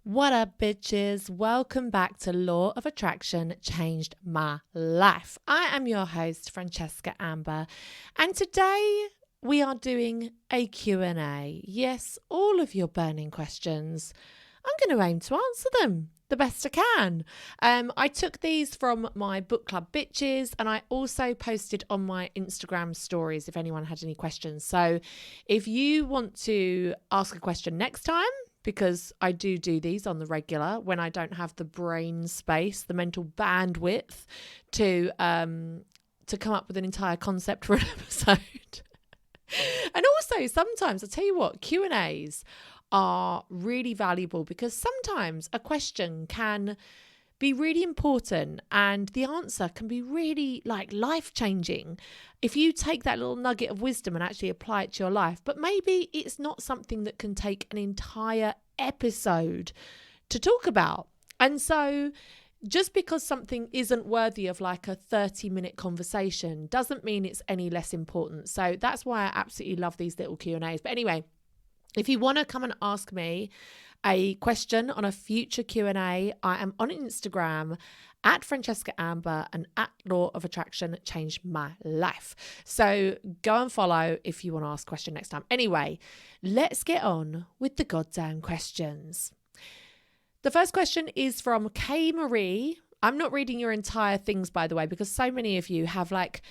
What up, bitches? Welcome back to Law of Attraction Changed My Life. I am your host, Francesca Amber, and today we are doing a Q&A. Yes, all of your burning questions. I'm going to aim to answer them the best I can. I took these from my book club bitches, and I also posted on my Instagram stories if anyone had any questions. So if you want to ask a question next time, because I do these on the regular when I don't have the brain space, the mental bandwidth to come up with an entire concept for an episode. And also sometimes, I'll tell you what, Q&As are really valuable because sometimes a question can be really important and the answer can be really life-changing if you take that little nugget of wisdom and actually apply it to your life. But maybe it's not something that can take an entire episode to talk about. And so just because something isn't worthy of like a 30-minute conversation doesn't mean it's any less important. So that's why I absolutely love these little Q&As. But anyway, if you want to come and ask me a question on a future Q&A, I am on Instagram at Francesca Amber and at Law of Attraction Changed My Life. So go and follow if you want to ask a question next time. Anyway, let's get on with the goddamn questions. The first question is from K Marie. I'm not reading your entire things, by the way, because so many of you have like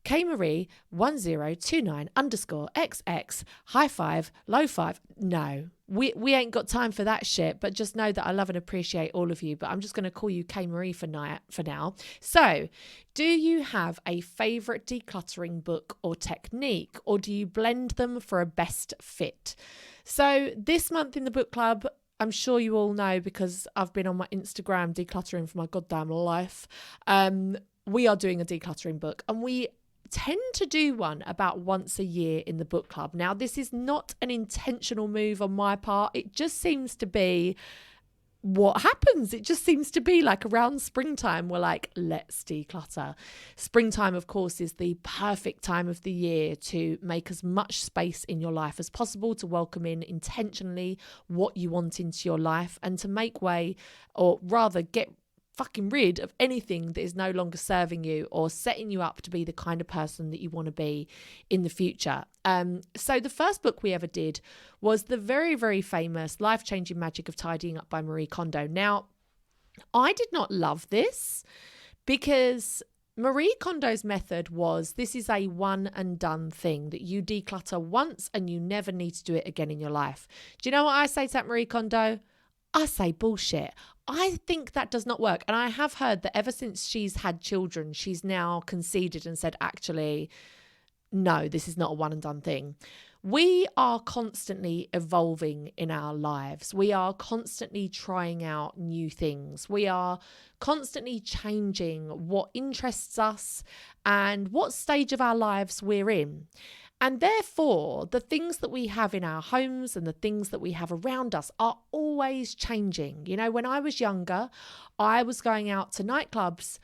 K Marie 1029_XX high five low five. No, we ain't got time for that shit. But just know that I love and appreciate all of you. But I'm just going to call you K Marie for now. So, do you have a favorite decluttering book or technique, or do you blend them for a best fit? So this month in the book club, I'm sure you all know because I've been on my Instagram decluttering for my goddamn life. We are doing a decluttering book, and we tend to do one about once a year in the book club. Now, this is not an intentional move on my part. It just seems to be what happens. It just seems to be like around springtime, we're like, let's declutter. Springtime, of course, is the perfect time of the year to make as much space in your life as possible, to welcome in intentionally what you want into your life, and to make way, or rather get fucking rid of anything that is no longer serving you or setting you up to be the kind of person that you want to be in the future. So the first book we ever did was the very, very famous Life-Changing Magic of Tidying Up by Marie Kondo. Now, I did not love this because Marie Kondo's method was, this is a one and done thing that you declutter once and you never need to do it again in your life. Do you know what I say to that, Marie Kondo? I say bullshit. I think that does not work. And I have heard that ever since she's had children, she's now conceded and said, actually, no, this is not a one and done thing. We are constantly evolving in our lives. We are constantly trying out new things. We are constantly changing what interests us and what stage of our lives we're in. And therefore, the things that we have in our homes and the things that we have around us are always changing. You know, when I was younger, I was going out to nightclubs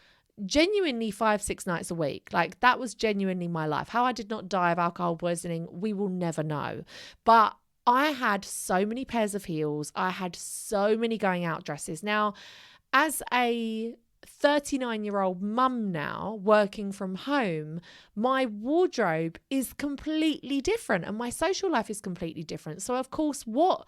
genuinely 5-6 nights a week. Like, that was genuinely my life. How I did not die of alcohol poisoning, we will never know. But I had so many pairs of heels. I had so many going out dresses. Now, as a 39-year-old mum now working from home, my wardrobe is completely different and my social life is completely different. So of course, what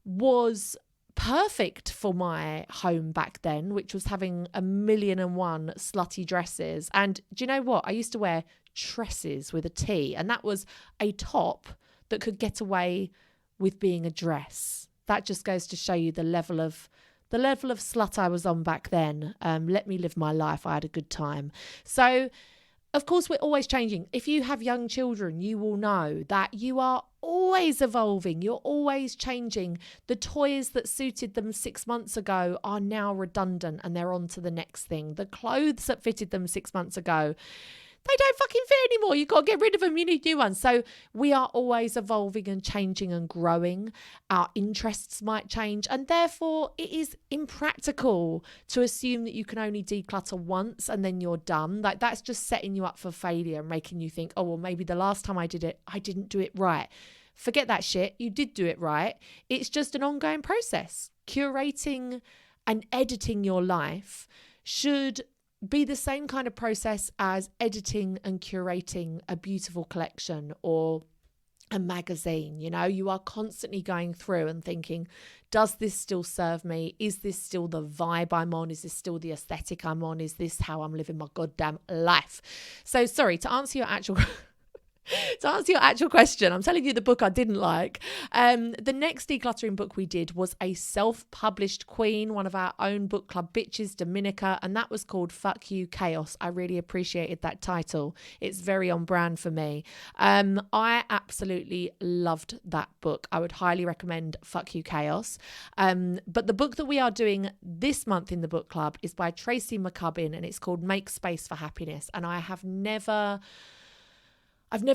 was perfect for my home back then, which was having 1,000,001 slutty dresses. And do you know what? I used to wear tresses with a T, and that was a top that could get away with being a dress. That just goes to show you the level of slut I was on back then. Let me live my life. I had a good time. So, of course, we're always changing. If you have young children, you will know that you are always evolving. You're always changing. The toys that suited them 6 months ago are now redundant and they're on to the next thing. The clothes that fitted them 6 months ago, they don't fucking fit anymore. You've got to get rid of them. You need new ones. So we are always evolving and changing and growing. Our interests might change. And therefore, it is impractical to assume that you can only declutter once and then you're done. Like, that's just setting you up for failure and making you think, oh, well, maybe the last time I did it, I didn't do it right. forget that shit. You did do it right. It's just an ongoing process. Curating and editing your life should be the same kind of process as editing and curating a beautiful collection or a magazine. You know, you are constantly going through and thinking, does this still serve me? Is this still the vibe I'm on? Is this still the aesthetic I'm on? Is this how I'm living my goddamn life? So sorry, to answer your actual question, I'm telling you the book I didn't like. The next decluttering book we did was a self-published queen, one of our own book club bitches, Dominica, and that was called Fuck You Chaos. I really appreciated that title. It's very on brand for me. I absolutely loved that book. I would highly recommend Fuck You Chaos. But the book that we are doing this month in the book club is by Tracy McCubbin, and it's called Make Space for Happiness. And I've never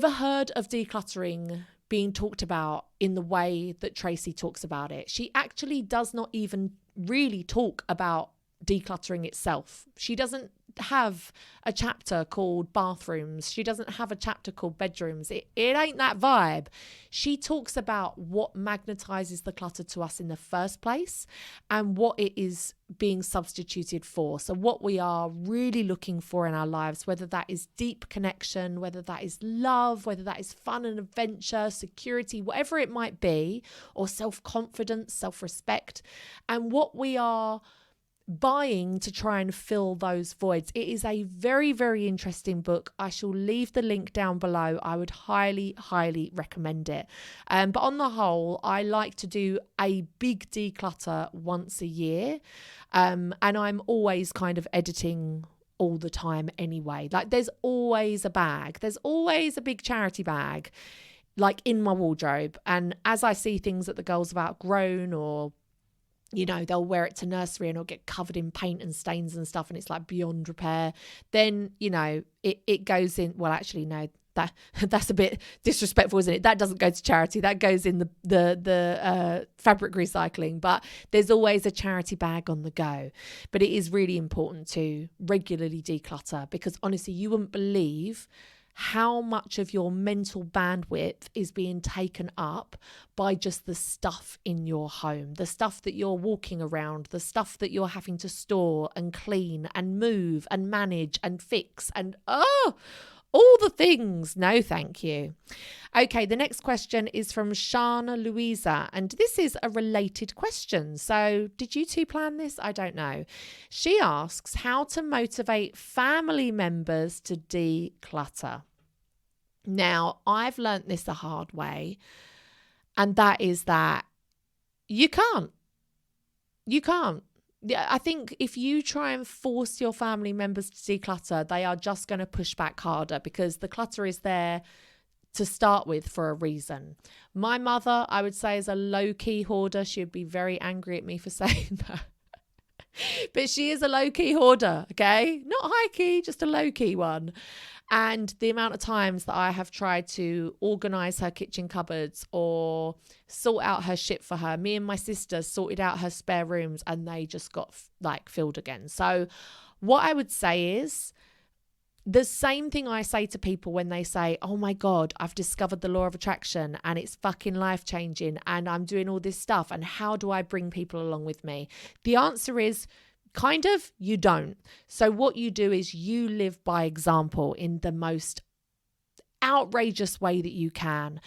heard of decluttering being talked about in the way that Tracy talks about it. She actually does not even really talk about decluttering itself. She doesn't have a chapter called bathrooms. She doesn't have a chapter called bedrooms. It ain't that vibe. She talks about what magnetizes the clutter to us in the first place and what it is being substituted for. So what we are really looking for in our lives, whether that is deep connection, whether that is love, whether that is fun and adventure, security, whatever it might be, or self-confidence, self-respect, and what we are buying to try and fill those voids. It is a very, very interesting book. I shall leave the link down below. I would highly, highly recommend it. But on the whole, I like to do a big declutter once a year. And I'm always kind of editing all the time anyway. Like there's always a bag. There's always a big charity bag like in my wardrobe. And as I see things that the girls have outgrown, or you know, they'll wear it to nursery and it'll get covered in paint and stains and stuff and it's like beyond repair, then, you know, it goes in. Well, actually, no, that's a bit disrespectful, isn't it? That doesn't go to charity. That goes in the fabric recycling. But there's always a charity bag on the go. But it is really important to regularly declutter, because honestly, you wouldn't believe how much of your mental bandwidth is being taken up by just the stuff in your home, the stuff that you're walking around, the stuff that you're having to store and clean and move and manage and fix and all the things. No, thank you. Okay, the next question is from Shana Louisa, and this is a related question. So did you two plan this? I don't know. She asks how to motivate family members to declutter. Now, I've learnt this the hard way, and that is that you can't. You can't. I think if you try and force your family members to declutter, they are just going to push back harder, because the clutter is there to start with for a reason. My mother, I would say, is a low-key hoarder. She would be very angry at me for saying that. But she is a low-key hoarder, okay? Not high-key, just a low-key one. And the amount of times that I have tried to organise her kitchen cupboards or sort out her shit for her. Me and my sister sorted out her spare rooms and they just got filled again. So what I would say is the same thing I say to people when they say, oh my God, I've discovered the law of attraction and it's fucking life-changing and I'm doing all this stuff and how do I bring people along with me? The answer is kind of, you don't. So what you do is you live by example in the most outrageous way that you can.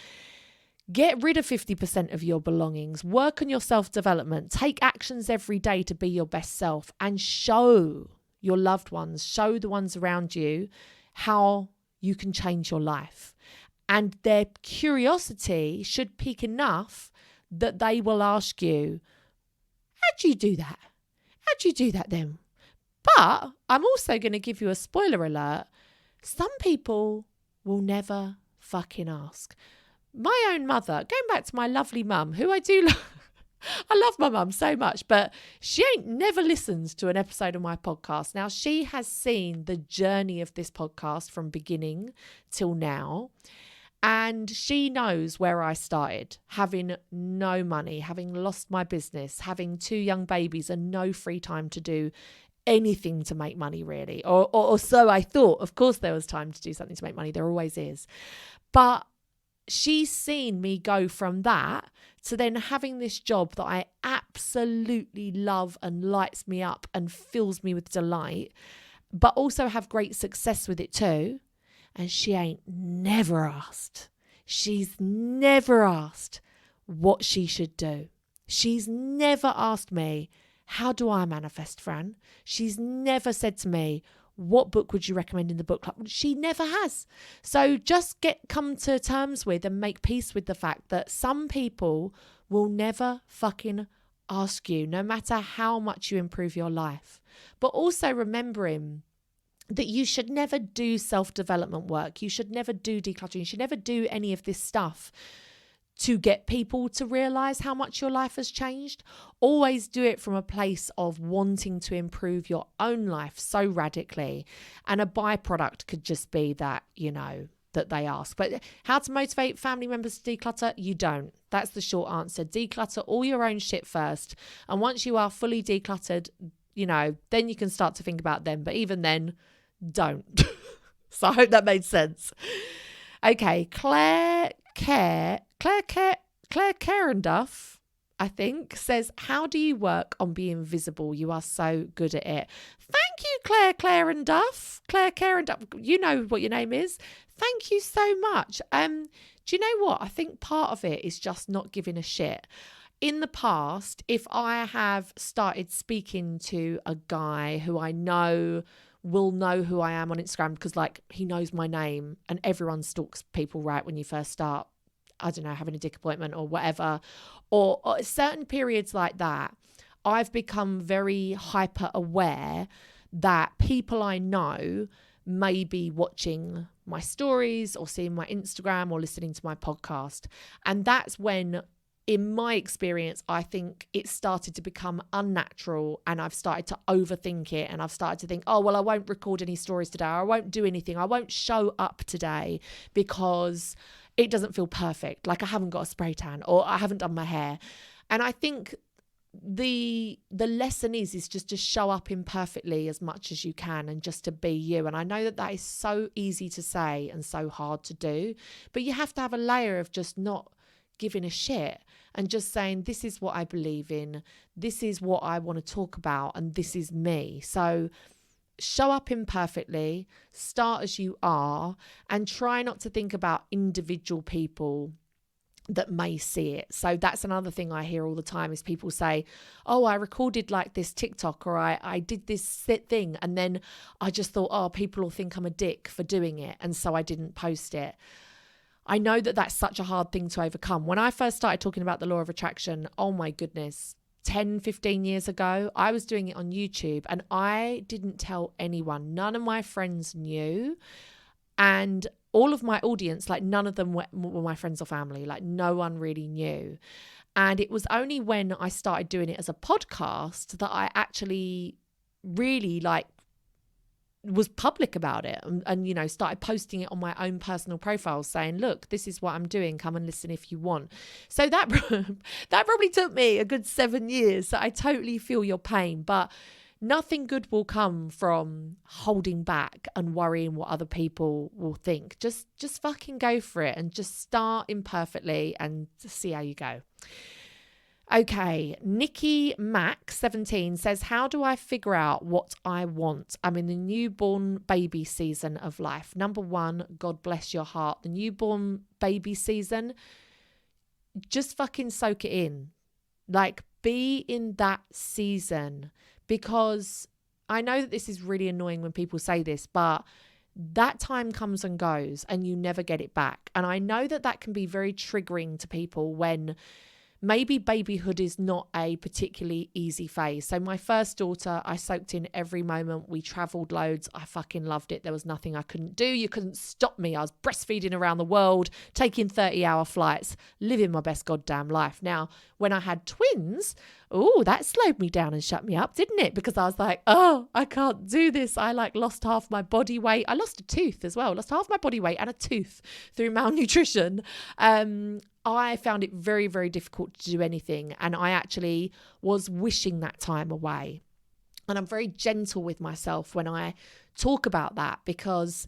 Get rid of 50% of your belongings, work on your self-development, take actions every day to be your best self, and show your loved ones, show the ones around you how you can change your life. And their curiosity should pique enough that they will ask you, how do you do that? How do you do that then? But I'm also going to give you a spoiler alert. Some people will never fucking ask. My own mother, going back to my lovely mum, who I do love. I love my mum so much, but she ain't never listened to an episode of my podcast. Now, she has seen the journey of this podcast from beginning till now. And she knows where I started, having no money, having lost my business, having 2 young babies and no free time to do anything to make money, really. Or so I thought. Of course, there was time to do something to make money. There always is. But she's seen me go from that to then having this job that I absolutely love and lights me up and fills me with delight, but also have great success with it too. And she ain't never asked. She's never asked what she should do. She's never asked me, how do I manifest, Fran? She's never said to me, what book would you recommend in the book club? She never has. So just come to terms with and make peace with the fact that some people will never fucking ask you, no matter how much you improve your life. But also remembering that you should never do self-development work. You should never do decluttering. You should never do any of this stuff to get people to realize how much your life has changed. Always do it from a place of wanting to improve your own life so radically. And a byproduct could just be that, that they ask. But how to motivate family members to declutter? You don't. That's the short answer. Declutter all your own shit first. And once you are fully decluttered, then you can start to think about them. But even then, don't. So I hope that made sense. Okay, Claire Carenduff, I think, says, how do you work on being visible? You are so good at it. Thank you, Claire Carenduff. You know what your name is. Thank you so much. Do you know what? I think part of it is just not giving a shit. In the past, if I have started speaking to a guy who I know will know who I am on Instagram, because he knows my name, and everyone stalks people right when you first start, I don't know, having a dick appointment or whatever, or certain periods like that, I've become very hyper aware that people I know may be watching my stories or seeing my Instagram or listening to my podcast. And that's when, in my experience, I think it started to become unnatural, and I've started to overthink it, and I've started to think, oh, well, I won't record any stories today, or I won't do anything, I won't show up today because it doesn't feel perfect, like I haven't got a spray tan or I haven't done my hair. And I think the lesson is just to show up imperfectly as much as you can and just to be you. And I know that is so easy to say and so hard to do, but you have to have a layer of just not giving a shit and just saying, this is what I believe in, this is what I want to talk about, and this is me. So show up imperfectly, start as you are, and try not to think about individual people that may see it. So that's another thing I hear all the time is people say, oh, I recorded this TikTok, or I did this thing, and then I just thought, oh, people will think I'm a dick for doing it, and so I didn't post it. I know that that's such a hard thing to overcome. When I first started talking about the law of attraction, oh my goodness, 10, 15 years ago, I was doing it on YouTube, and I didn't tell anyone. None of my friends knew. And all of my audience, none of them were my friends or family. No one really knew. And it was only when I started doing it as a podcast that I actually really was public about it and started posting it on my own personal profile saying, look, this is what I'm doing, come and listen if you want. So that probably took me a good 7 years. So I totally feel your pain, but nothing good will come from holding back and worrying what other people will think. Just fucking go for it and just start imperfectly and see how you go. Okay, Nikki Mac 17 says, how do I figure out what I want? I'm in the newborn baby season of life. Number one, God bless your heart. The newborn baby season, just fucking soak it in. Be in that season, because I know that this is really annoying when people say this, but that time comes and goes and you never get it back. And I know that can be very triggering to people when maybe babyhood is not a particularly easy phase. So my first daughter, I soaked in every moment. We traveled loads. I fucking loved it. There was nothing I couldn't do. You couldn't stop me. I was breastfeeding around the world, taking 30-hour flights, living my best goddamn life. Now, when I had twins, that slowed me down and shut me up, didn't it? Because I was like, oh, I can't do this. I lost half my body weight. I lost a tooth as well. Lost half my body weight and a tooth through malnutrition. I found it very, very difficult to do anything. And I actually was wishing that time away. And I'm very gentle with myself when I talk about that, because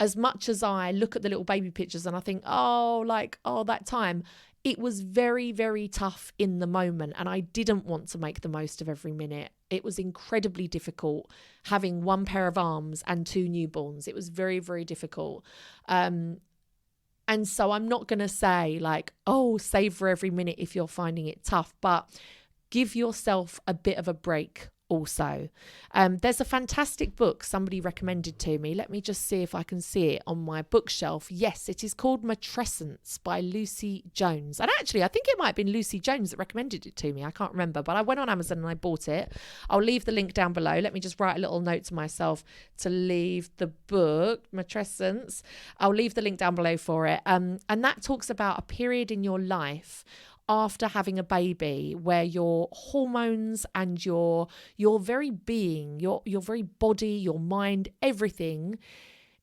as much as I look at the little baby pictures and I think, that time, it was very, very tough in the moment. And I didn't want to make the most of every minute. It was incredibly difficult having one pair of arms and 2 newborns. It was very, very difficult. And so I'm not going to say like, savor every minute if you're finding it tough, but give yourself a bit of a break also. There's a fantastic book somebody recommended to me. Let me just see if I can see it on my bookshelf. Yes, it is called Matrescence by Lucy Jones. And actually, I think it might have been Lucy Jones that recommended it to me. I can't remember, but I went on Amazon and I bought it. I'll leave the link down below. Let me just write a little note to myself to leave the book, Matrescence. I'll leave the link down below for it. And that talks about a period in your life after having a baby where your hormones and your very being, your very body, your mind, everything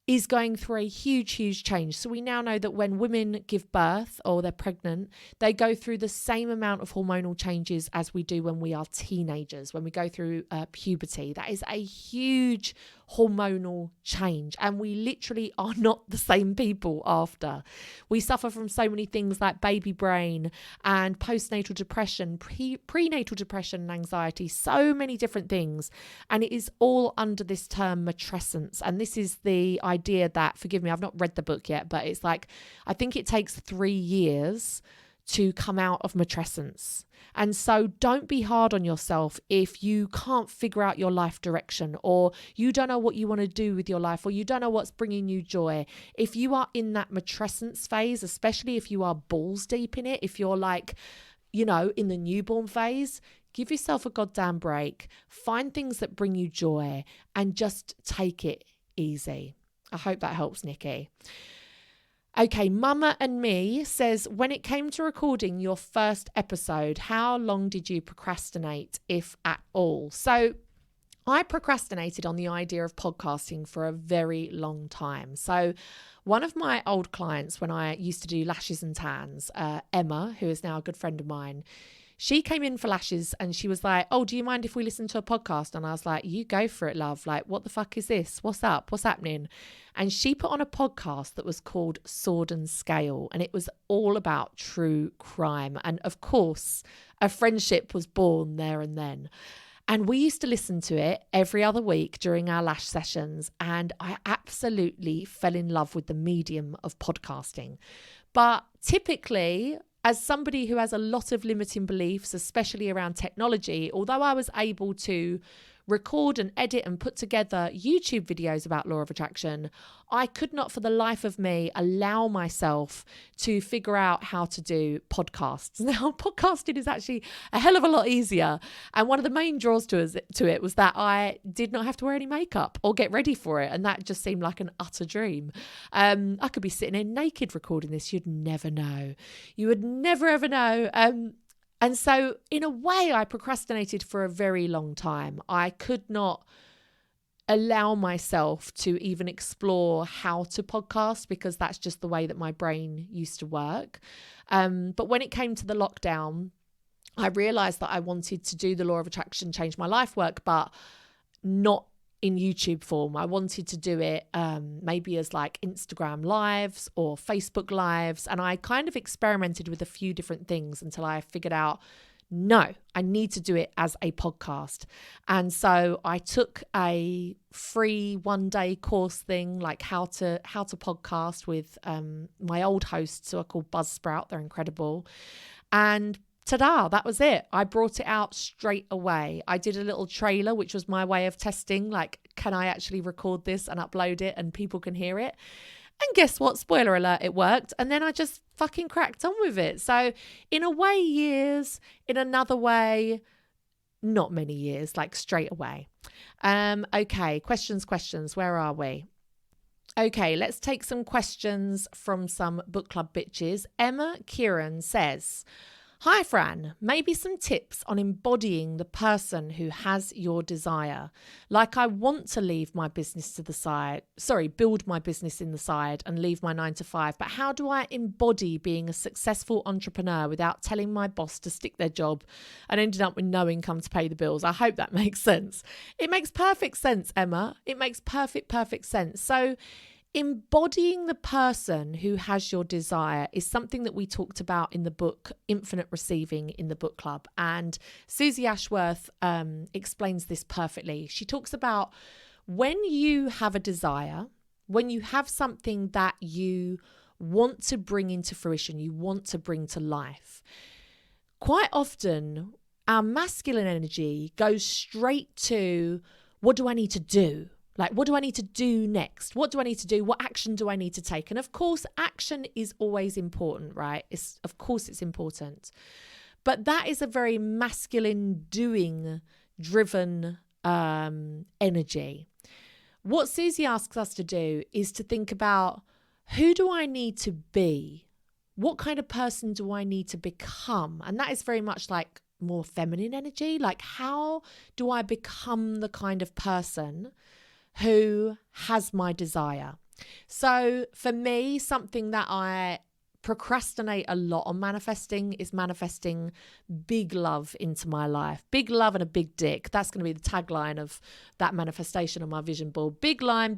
is going through a huge, huge change. So we now know that when women give birth or they're pregnant, they go through the same amount of hormonal changes as we do when we are teenagers, when we go through puberty. That is a huge hormonal change. And we literally are not the same people after. We suffer from so many things like baby brain and postnatal depression, prenatal depression and anxiety, so many different things. And it is all under this term matrescence. And this is the idea that, forgive me, I've not read the book yet, but it's like, I think it takes 3 years to come out of matrescence. And so don't be hard on yourself if you can't figure out your life direction, or you don't know what you want to do with your life, or you don't know what's bringing you joy. If you are in that matrescence phase, especially if you are balls deep in it, if you're like, in the newborn phase, give yourself a goddamn break. Find things that bring you joy and just take it easy. I hope that helps, Nikki. Okay, Mama and Me says, when it came to recording your first episode, how long did you procrastinate, if at all? So I procrastinated on the idea of podcasting for a very long time. So one of my old clients, when I used to do lashes and tans, Emma, who is now a good friend of mine, she came in for lashes and she was like, do you mind if we listen to a podcast? And I was like, you go for it, love. Like, what the fuck is this? What's up? What's happening? And she put on a podcast that was called Sword and Scale. And it was all about true crime. And of course, a friendship was born there and then. And we used to listen to it every other week during our lash sessions. And I absolutely fell in love with the medium of podcasting. But typically, as somebody who has a lot of limiting beliefs, especially around technology, although I was able to record and edit and put together YouTube videos about law of attraction, I could not for the life of me allow myself to figure out how to do podcasts. Now, podcasting is actually a hell of a lot easier. And one of the main draws to it was that I did not have to wear any makeup or get ready for it. And that just seemed like an utter dream. I could be sitting in naked recording this. You'd never know. You would never, ever know. And so in a way, I procrastinated for a very long time. I could not allow myself to even explore how to podcast because that's just the way that my brain used to work. But when it came to the lockdown, I realized that I wanted to do the Law of Attraction Change My Life work, but not in YouTube form. I wanted to do it maybe as like Instagram lives or Facebook lives. And I kind of experimented with a few different things until I figured out, no, I need to do it as a podcast. And so I took a free 1-day course thing, like how to podcast with my old hosts who are called Buzzsprout. They're incredible. And ta-da, that was it. I brought it out straight away. I did a little trailer, which was my way of testing, like, can I actually record this and upload it and people can hear it? And guess what? Spoiler alert, it worked. And then I just fucking cracked on with it. So in a way, years, in another way, not many years, like straight away. Okay, questions. Where are we? Okay, let's take some questions from some book club bitches. Emma Kieran says, hi, Fran. Maybe some tips on embodying the person who has your desire. Like I want to leave my business to the side, build my business in the side and leave my 9-to-5. But how do I embody being a successful entrepreneur without telling my boss to stick their job and ending up with no income to pay the bills? I hope that makes sense. It makes perfect sense, Emma. It makes perfect sense. So Embodying the person who has your desire is something that we talked about in the book Infinite Receiving in the book club. And Susie Ashworth explains this perfectly. She talks about when you have a desire, when you have something that you want to bring into fruition, you want to bring to life, quite often our masculine energy goes straight to, what do I need to do? Like, what do I need to do next? What do I need to do? What action do I need to take? And of course, action is always important, right? Of course it's important. But that is a very masculine doing driven energy. What Susie asks us to do is to think about, who do I need to be? What kind of person do I need to become? And that is very much like more feminine energy. Like, how do I become the kind of person who has my desire? So for me, something that I procrastinate a lot on manifesting is manifesting big love into my life. Big love and a big dick. That's going to be the tagline of that manifestation on my vision board. Big love,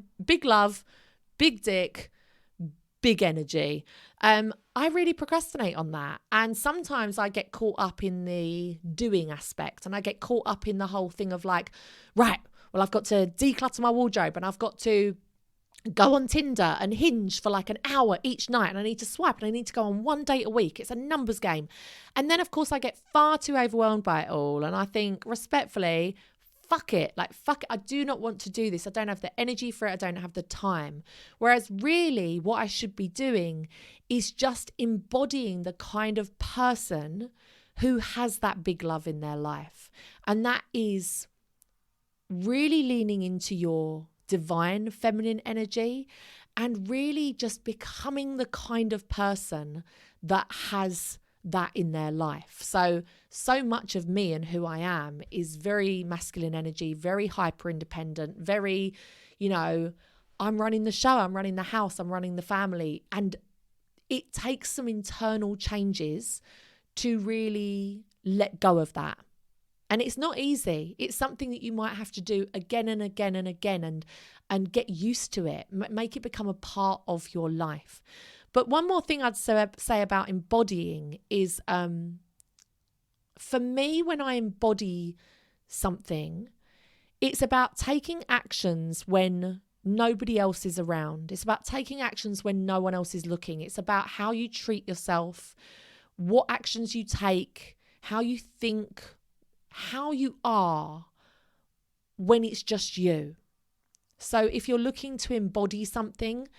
big dick, big energy. I really procrastinate on that. And sometimes I get caught up in the doing aspect, and I get caught up in the whole thing of like, right, well, I've got to declutter my wardrobe, and I've got to go on Tinder and Hinge for like an hour each night, and I need to swipe, and I need to go on one date a week. It's a numbers game. And then, of course, I get far too overwhelmed by it all. And I think, respectfully, fuck it. Like, fuck it. I do not want to do this. I don't have the energy for it. I don't have the time. Whereas really what I should be doing is just embodying the kind of person who has that big love in their life. And that is really leaning into your divine feminine energy and really just becoming the kind of person that has that in their life. So much of me and who I am is very masculine energy, very hyper independent, very, I'm running the show, I'm running the house, I'm running the family. And it takes some internal changes to really let go of that. And it's not easy. It's something that you might have to do again and again and again and get used to it, make it become a part of your life. But one more thing I'd say about embodying is, for me, when I embody something, it's about taking actions when nobody else is around. It's about taking actions when no one else is looking. It's about how you treat yourself, what actions you take, how you think, how you are when it's just you. So if you're looking to embody something,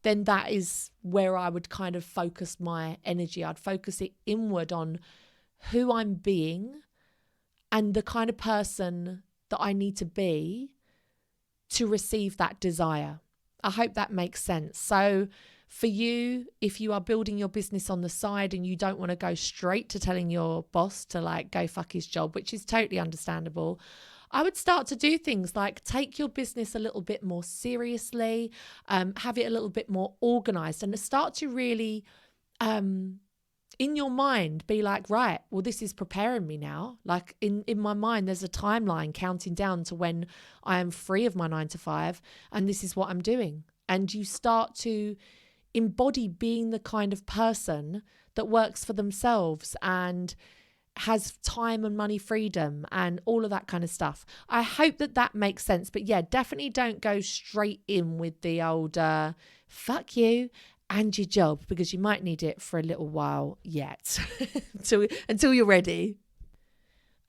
then that is where I would kind of focus my energy. I'd focus it inward on who I'm being and the kind of person that I need to be to receive that desire. I hope that makes sense. So for you, if you are building your business on the side and you don't want to go straight to telling your boss to like go fuck his job, which is totally understandable, I would start to do things like take your business a little bit more seriously, have it a little bit more organized, and start to really, in your mind, be like, right, well, this is preparing me now. Like in my mind, there's a timeline counting down to when I am free of my 9 to 5, and this is what I'm doing. And you start to embody being the kind of person that works for themselves and has time and money freedom and all of that kind of stuff. I hope that makes sense. But yeah, definitely don't go straight in with the old fuck you and your job, because you might need it for a little while yet until you're ready.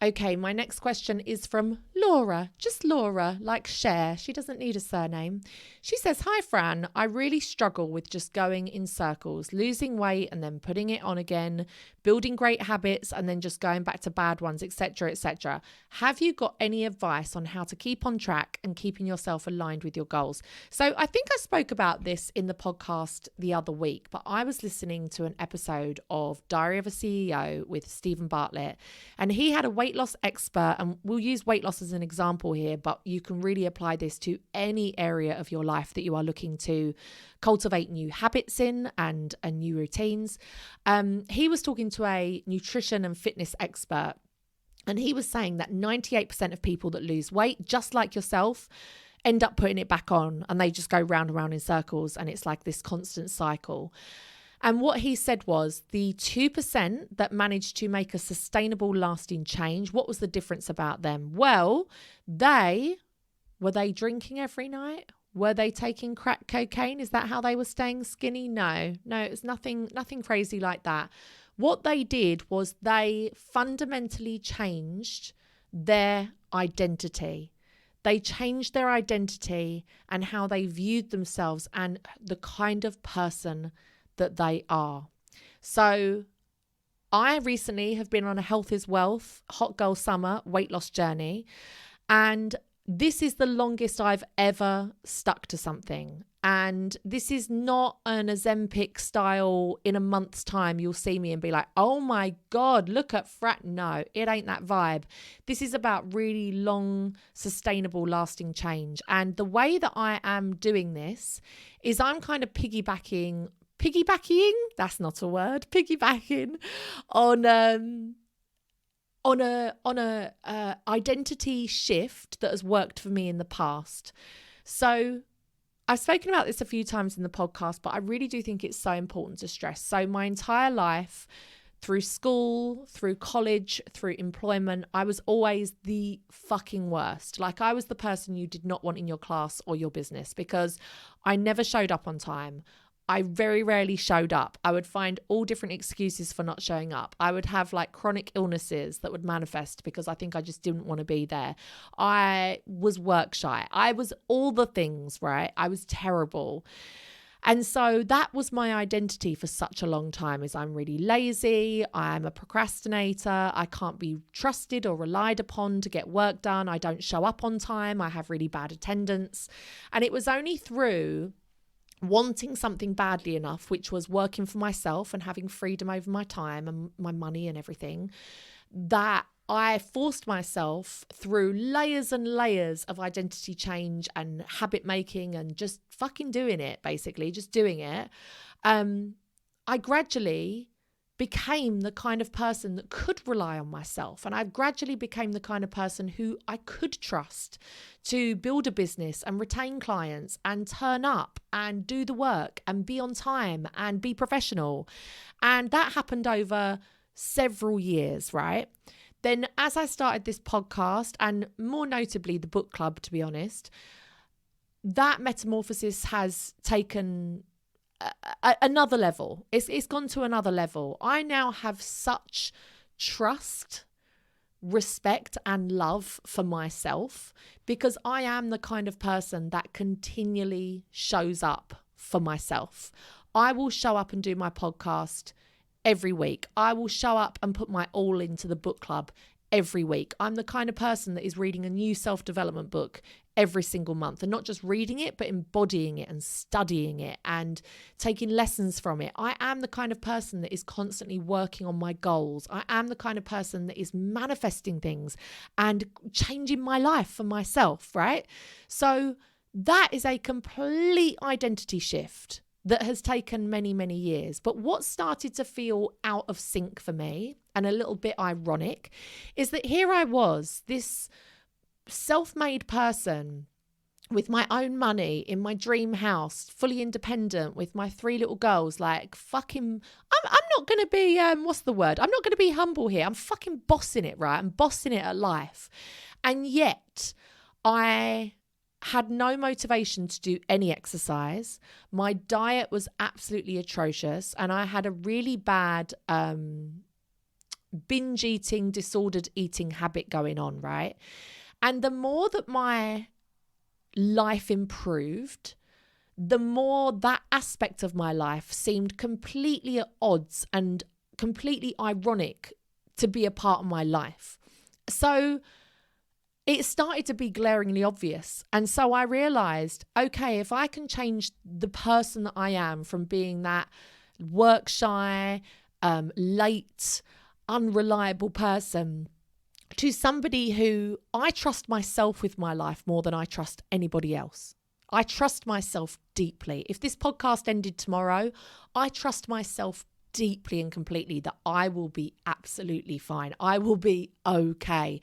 Okay, my next question is from Laura. Just Laura, like Cher. She doesn't need a surname. She says, "Hi, Fran. I really struggle with just going in circles, losing weight and then putting it on again, building great habits and then just going back to bad ones, etc., etc. Have you got any advice on how to keep on track and keeping yourself aligned with your goals?" So I think I spoke about this in the podcast the other week, but I was listening to an episode of Diary of a CEO with Stephen Bartlett, and he had a weight loss expert, and we'll use weight loss as an example here, but you can really apply this to any area of your life that you are looking to cultivate new habits in and new routines. He was talking to a nutrition and fitness expert, and he was saying that 98% of people that lose weight, just like yourself, end up putting it back on, and they just go round and round in circles, and it's like this constant cycle. And what he said was the 2% that managed to make a sustainable, lasting change, what was the difference about them? Well, were they drinking every night? Were they taking crack cocaine? Is that how they were staying skinny? No, it's nothing crazy like that. What they did was they fundamentally changed their identity. They changed their identity and how they viewed themselves and the kind of person that they are. So I recently have been on a health is wealth, hot girl summer weight loss journey. And this is the longest I've ever stuck to something. And this is not an Ozempic style, in a month's time, you'll see me and be like, oh my God, look at Fran. No, it ain't that vibe. This is about really long, sustainable, lasting change. And the way that I am doing this is I'm kind of piggybacking, that's not a word, piggybacking on a identity shift that has worked for me in the past. So I've spoken about this a few times in the podcast, but I really do think it's so important to stress. So my entire life, through school, through college, through employment, I was always the fucking worst. Like, I was the person you did not want in your class or your business because I never showed up on time. I very rarely showed up. I would find all different excuses for not showing up. I would have like chronic illnesses that would manifest because I think I just didn't want to be there. I was work shy. I was all the things, right? I was terrible. And so that was my identity for such a long time, is I'm really lazy. I'm a procrastinator. I can't be trusted or relied upon to get work done. I don't show up on time. I have really bad attendance. And it was only through wanting something badly enough, which was working for myself and having freedom over my time and my money and everything, that I forced myself through layers and layers of identity change and habit making and just fucking doing it, basically, just doing it. I gradually became the kind of person that could rely on myself. And I gradually became the kind of person who I could trust to build a business and retain clients and turn up and do the work and be on time and be professional. And that happened over several years, right? Then as I started this podcast, and more notably the book club, to be honest, that metamorphosis has taken another level. It's gone to another level. I now have such trust, respect, and love for myself because I am the kind of person that continually shows up for myself. I will show up and do my podcast every week. I will show up and put my all into the book club every week. I'm the kind of person that is reading a new self-development book every single month, and not just reading it, but embodying it and studying it and taking lessons from it. I am the kind of person that is constantly working on my goals. I am the kind of person that is manifesting things and changing my life for myself, right? So that is a complete identity shift that has taken many, many years. But what started to feel out of sync for me, and a little bit ironic, is that here I was, this self-made person with my own money in my dream house, fully independent with my 3 little girls, like fucking, I'm not going to be, what's the word? I'm not going to be humble here. I'm fucking bossing it, right? I'm bossing it at life. And yet I had no motivation to do any exercise. My diet was absolutely atrocious. And I had a really bad binge eating, disordered eating habit going on, right? And the more that my life improved, the more that aspect of my life seemed completely at odds and completely ironic to be a part of my life. So it started to be glaringly obvious. And so I realized, okay, if I can change the person that I am from being that work shy, late, unreliable person to somebody who I trust myself with my life more than I trust anybody else. I trust myself deeply. If this podcast ended tomorrow, I trust myself deeply and completely that I will be absolutely fine. I will be okay.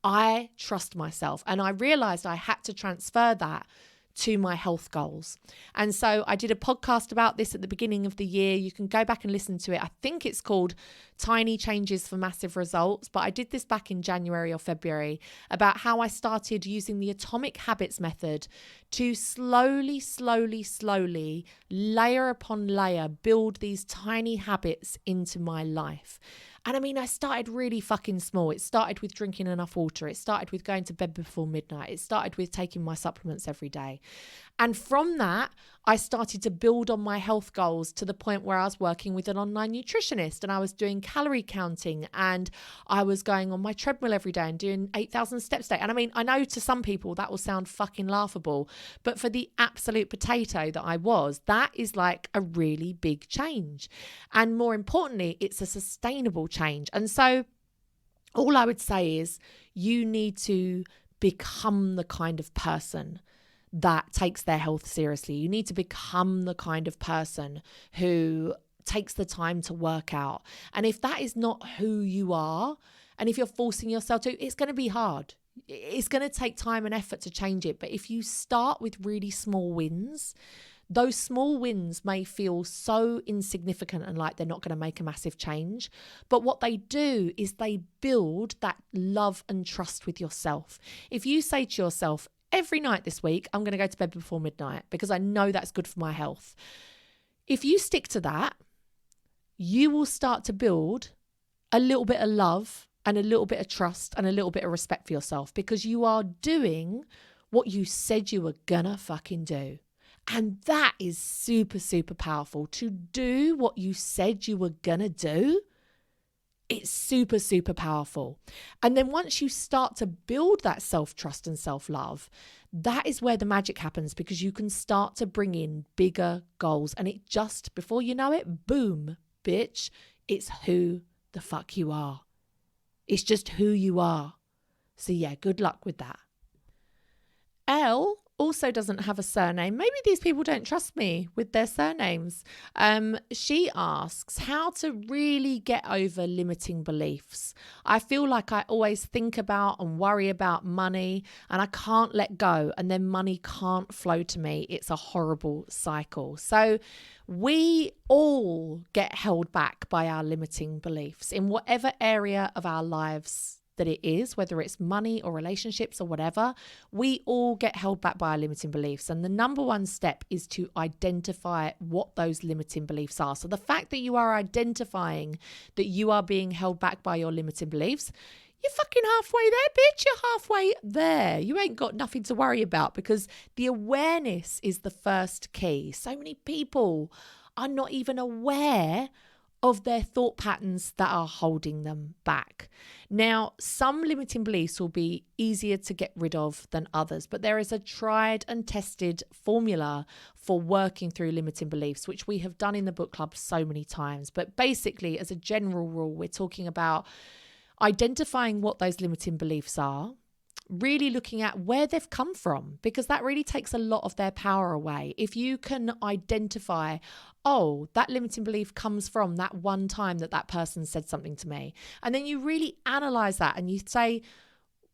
I trust myself. And I realized I had to transfer that to my health goals. And so I did a podcast about this at the beginning of the year. You can go back and listen to it. I think it's called Tiny Changes for Massive Results, but I did this back in January or February about how I started using the atomic habits method to slowly, layer upon layer, build these tiny habits into my life. And I mean, I started really fucking small. It started with drinking enough water. It started with going to bed before midnight. It started with taking my supplements every day. And from that, I started to build on my health goals to the point where I was working with an online nutritionist and I was doing calorie counting and I was going on my treadmill every day and doing 8,000 steps a day. And I mean, I know to some people that will sound fucking laughable, but for the absolute potato that I was, that is like a really big change. And more importantly, it's a sustainable change. And so all I would say is you need to become the kind of person that takes their health seriously. You need to become the kind of person who takes the time to work out. And if that is not who you are, and if you're forcing yourself to, it's going to be hard. It's going to take time and effort to change it. But if you start with really small wins, those small wins may feel so insignificant and like they're not going to make a massive change. But what they do is they build that love and trust with yourself. If you say to yourself, every night this week, I'm going to go to bed before midnight because I know that's good for my health. If you stick to that, you will start to build a little bit of love and a little bit of trust and a little bit of respect for yourself because you are doing what you said you were gonna fucking do. And that is super, super powerful. To do what you said you were gonna do, it's super, super powerful. And then once you start to build that self-trust and self-love, that is where the magic happens because you can start to bring in bigger goals. And it just, before you know it, boom, bitch, it's who the fuck you are. It's just who you are. So yeah, good luck with that. Elle also doesn't have a surname. Maybe these people don't trust me with their surnames. She asks how to really get over limiting beliefs. I feel like I always think about and worry about money and I can't let go and then money can't flow to me. It's a horrible cycle. So we all get held back by our limiting beliefs in whatever area of our lives that it is, whether it's money or relationships or whatever. We all get held back by our limiting beliefs. And the number one step is to identify what those limiting beliefs are. So the fact that you are identifying that you are being held back by your limiting beliefs, you're fucking halfway there, bitch. You're halfway there. You ain't got nothing to worry about because the awareness is the first key. So many people are not even aware of their thought patterns that are holding them back. Now, some limiting beliefs will be easier to get rid of than others, but there is a tried and tested formula for working through limiting beliefs, which we have done in the book club so many times. But basically, as a general rule, we're talking about identifying what those limiting beliefs are, really looking at where they've come from, because that really takes a lot of their power away. If you can identify, oh, that limiting belief comes from that one time that person said something to me. And then you really analyze that and you say,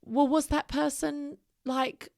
well, was that person like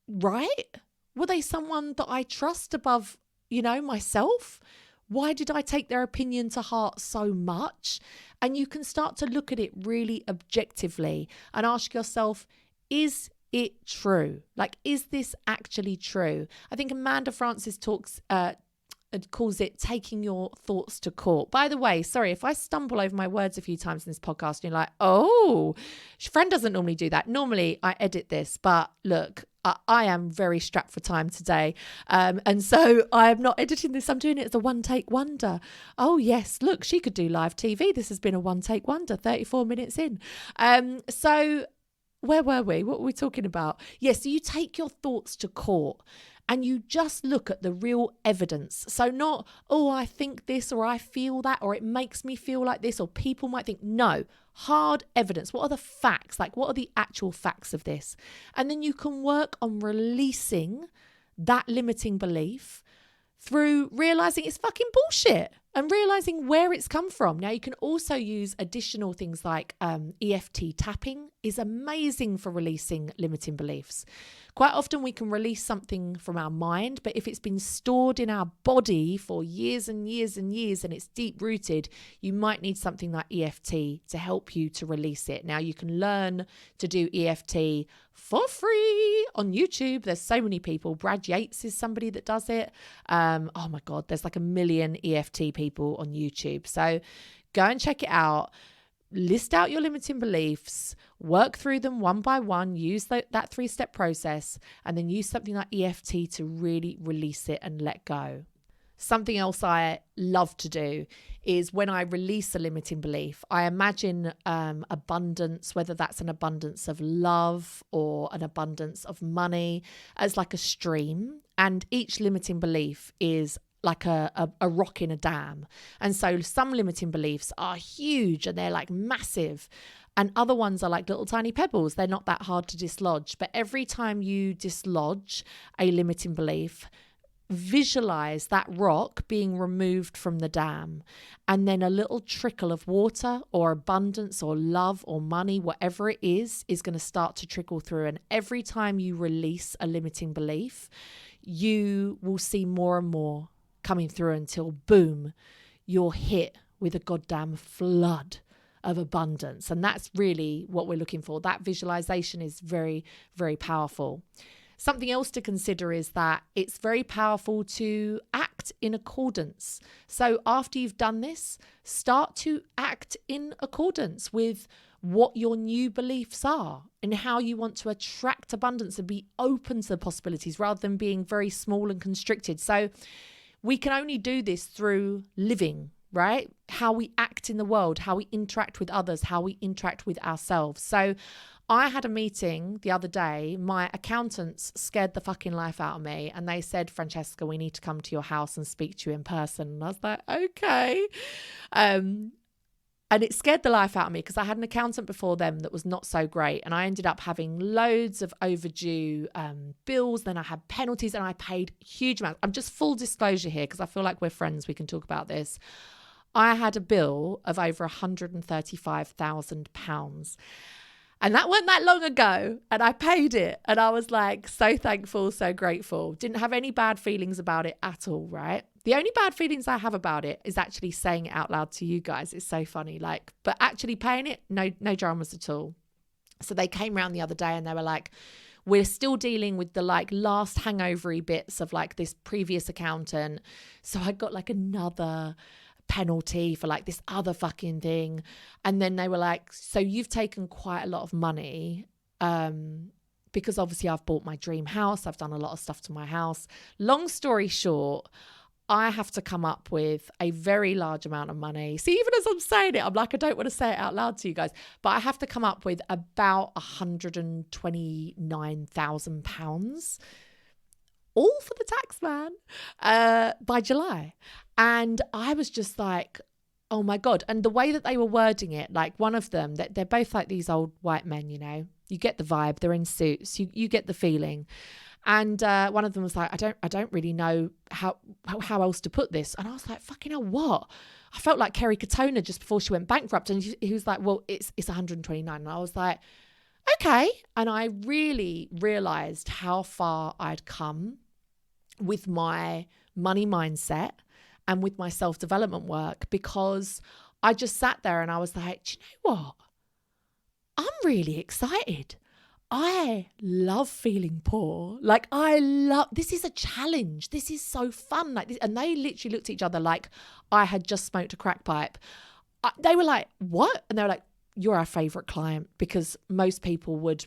right? Were they someone that I trust above, myself? Why did I take their opinion to heart so much? And you can start to look at it really objectively and ask yourself, is it true? Like, is this actually true? I think Amanda Frances calls it taking your thoughts to court. By the way, sorry, if I stumble over my words a few times in this podcast and you're like, oh, Fran doesn't normally do that. Normally I edit this, but look, I am very strapped for time today. And so I am not editing this. I'm doing it as a one-take wonder. Oh yes, look, she could do live TV. This has been a one-take wonder, 34 minutes in. So where were we? What were we talking about? Yes, so you take your thoughts to court and you just look at the real evidence. So not, oh, I think this or I feel that or it makes me feel like this or people might think. No, hard evidence. What are the facts? Like, what are the actual facts of this? And then you can work on releasing that limiting belief through realizing it's fucking bullshit. and realizing where it's come from. Now, you can also use additional things like EFT tapping is amazing for releasing limiting beliefs. Quite often we can release something from our mind, but if it's been stored in our body for years and years and years and it's deep rooted, you might need something like EFT to help you to release it. Now, you can learn to do EFT for free on YouTube. There's so many people. Brad Yates is somebody that does it. Oh my God, there's like 1 million EFT people on YouTube. So go and check it out. List out your limiting beliefs, work through them one by one, use that 3-step process, and then use something like EFT to really release it and let go. Something else I love to do is when I release a limiting belief, I imagine abundance, whether that's an abundance of love or an abundance of money, as like a stream. And each limiting belief is like a rock in a dam. And so some limiting beliefs are huge and they're like massive. And other ones are like little tiny pebbles. They're not that hard to dislodge. But every time you dislodge a limiting belief, visualize that rock being removed from the dam, and then a little trickle of water or abundance or love or money, whatever it is going to start to trickle through. And every time you release a limiting belief, you will see more and more coming through until boom, you're hit with a goddamn flood of abundance. And that's really what we're looking for. That visualization is very, very powerful. Something else to consider is that it's very powerful to act in accordance. So after you've done this, start to act in accordance with what your new beliefs are and how you want to attract abundance and be open to the possibilities rather than being very small and constricted. So we can only do this through living, right? How we act in the world, how we interact with others, how we interact with ourselves. So I had a meeting the other day. My accountants scared the fucking life out of me. And they said, Francesca, we need to come to your house and speak to you in person. And I was like, okay. And it scared the life out of me because I had an accountant before them that was not so great. And I ended up having loads of overdue bills. Then I had penalties and I paid huge amounts. I'm just full disclosure here because I feel like we're friends. We can talk about this. I had a bill of over £135,000. And that wasn't that long ago. And I paid it. And I was like, so thankful, so grateful. Didn't have any bad feelings about it at all, right? The only bad feelings I have about it is actually saying it out loud to you guys. It's so funny. But actually paying it, no dramas at all. So they came around the other day and they were like, we're still dealing with the last hangover-y bits of this previous accountant. So I got another penalty for this other fucking thing. And then they were like, so you've taken quite a lot of money because obviously I've bought my dream house. I've done a lot of stuff to my house. Long story short, I have to come up with a very large amount of money. See, even as I'm saying it, I'm like, I don't want to say it out loud to you guys, but I have to come up with about £129,000 all for the tax man by July. And I was just like, oh my God. And the way that they were wording it, one of them, they're both these old white men, you get the vibe, they're in suits, you get the feeling. And one of them was like, I don't really know how else to put this. And I was like, fucking hell, what? I felt like Kerry Katona just before she went bankrupt. And he was like, well, it's 129. And I was like, okay. And I really realized how far I'd come with my money mindset and with my self-development work, because I just sat there and I was like, do you know what? I'm really excited. I love feeling poor. This is a challenge. This is so fun. And they literally looked at each other like I had just smoked a crack pipe. They were like, what? And they were like, you're our favorite client, because most people would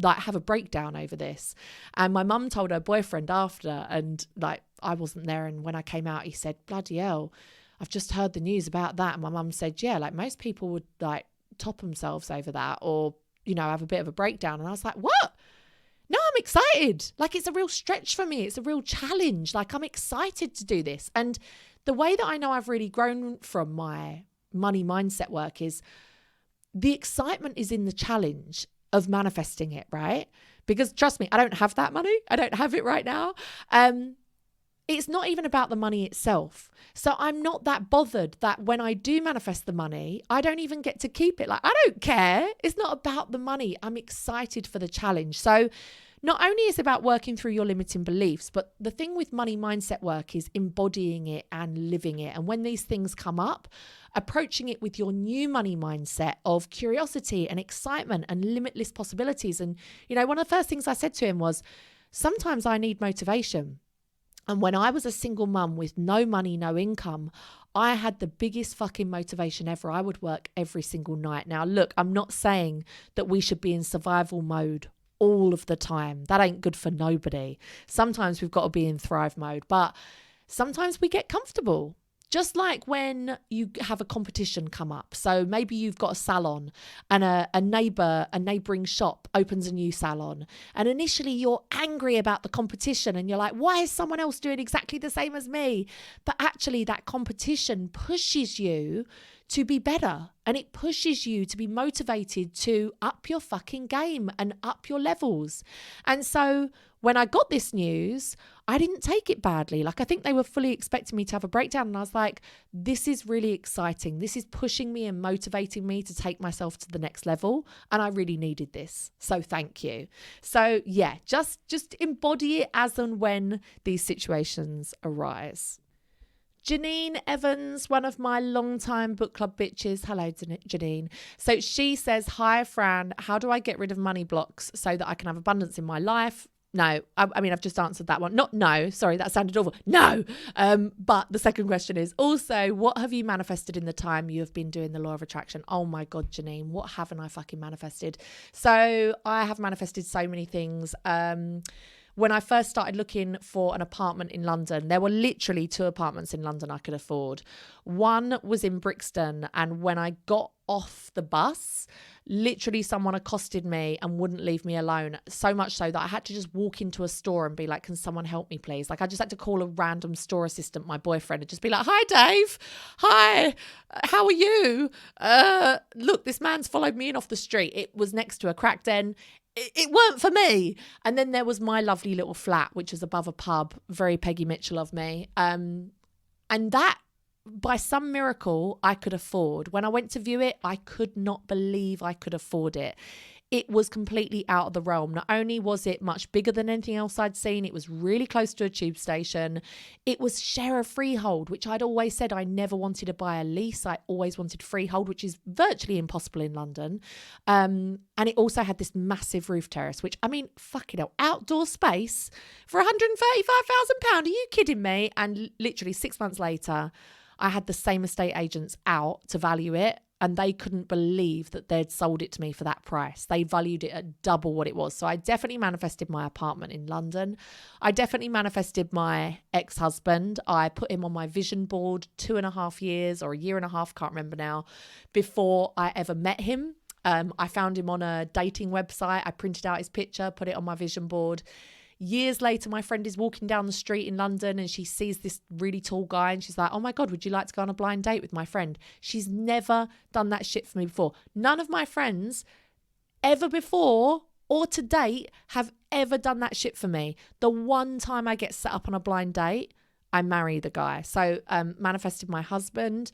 have a breakdown over this. And my mum told her boyfriend after, and I wasn't there. And when I came out, he said, bloody hell, I've just heard the news about that. And my mum said, yeah, most people would top themselves over that, or have a bit of a breakdown. And I was like, what? No, I'm excited. It's a real stretch for me. It's a real challenge. I'm excited to do this. And the way that I know I've really grown from my money mindset work is the excitement is in the challenge of manifesting it, right? Because trust me, I don't have that money. I don't have it right now. it's not even about the money itself. So I'm not that bothered that when I do manifest the money, I don't even get to keep it. Like, I don't care. It's not about the money. I'm excited for the challenge. So not only is it about working through your limiting beliefs, but the thing with money mindset work is embodying it and living it. And when these things come up, approaching it with your new money mindset of curiosity and excitement and limitless possibilities. And, you know, one of the first things I said to him was, sometimes I need motivation. And when I was a single mum with no money, no income, I had the biggest fucking motivation ever. I would work every single night. Now, look, I'm not saying that we should be in survival mode all of the time. That ain't good for nobody. Sometimes we've got to be in thrive mode, but sometimes we get comfortable. Just like when you have a competition come up. So maybe you've got a salon and a neighbouring shop opens a new salon. And initially you're angry about the competition and you're like, why is someone else doing exactly the same as me? But actually that competition pushes you to be better, and it pushes you to be motivated to up your fucking game and up your levels. And so when I got this news, I didn't take it badly. Like, I think they were fully expecting me to have a breakdown, and I was like, this is really exciting. This is pushing me and motivating me to take myself to the next level, and I really needed this. So thank you. So yeah, just embody it as and when these situations arise. Janine Evans, one of my longtime book club bitches. Hello, Janine. So she says, hi, Fran. How do I get rid of money blocks so that I can have abundance in my life? No, I mean, I've just answered that one. No, sorry, that sounded awful. No. But the second question is also, what have you manifested in the time you have been doing the law of attraction? Oh my God, Janine, what haven't I fucking manifested? So I have manifested so many things. When I first started looking for an apartment in London, there were literally 2 apartments in London I could afford. One was in Brixton, and when I got off the bus, literally someone accosted me and wouldn't leave me alone. So much so that I had to just walk into a store and be like, can someone help me, please? Like, I just had to call a random store assistant, my boyfriend, and just be like, hi, Dave. Hi, how are you? Look, this man's followed me in off the street. It was next to a crack den. It weren't for me. And then there was my lovely little flat, which was above a pub. Very Peggy Mitchell of me. And that, by some miracle, I could afford. When I went to view it, I could not believe I could afford it. It was completely out of the realm. Not only was it much bigger than anything else I'd seen, it was really close to a tube station. It was share a freehold, which I'd always said I never wanted to buy a lease. I always wanted freehold, which is virtually impossible in London. And it also had this massive roof terrace, which, I mean, fucking hell, outdoor space for £135,000. Are you kidding me? And literally 6 months later, I had the same estate agents out to value it, and they couldn't believe that they'd sold it to me for that price. They valued it at double what it was. So I definitely manifested my apartment in London. I definitely manifested my ex-husband. I put him on my vision board 2.5 years or a year and a half, can't remember now, before I ever met him. I found him on a dating website. I printed out his picture, put it on my vision board. Years later, my friend is walking down the street in London and she sees this really tall guy and she's like, oh my God, would you like to go on a blind date with my friend? She's never done that shit for me before. None of my friends ever before or to date have ever done that shit for me. The one time I get set up on a blind date, I marry the guy. So manifested my husband.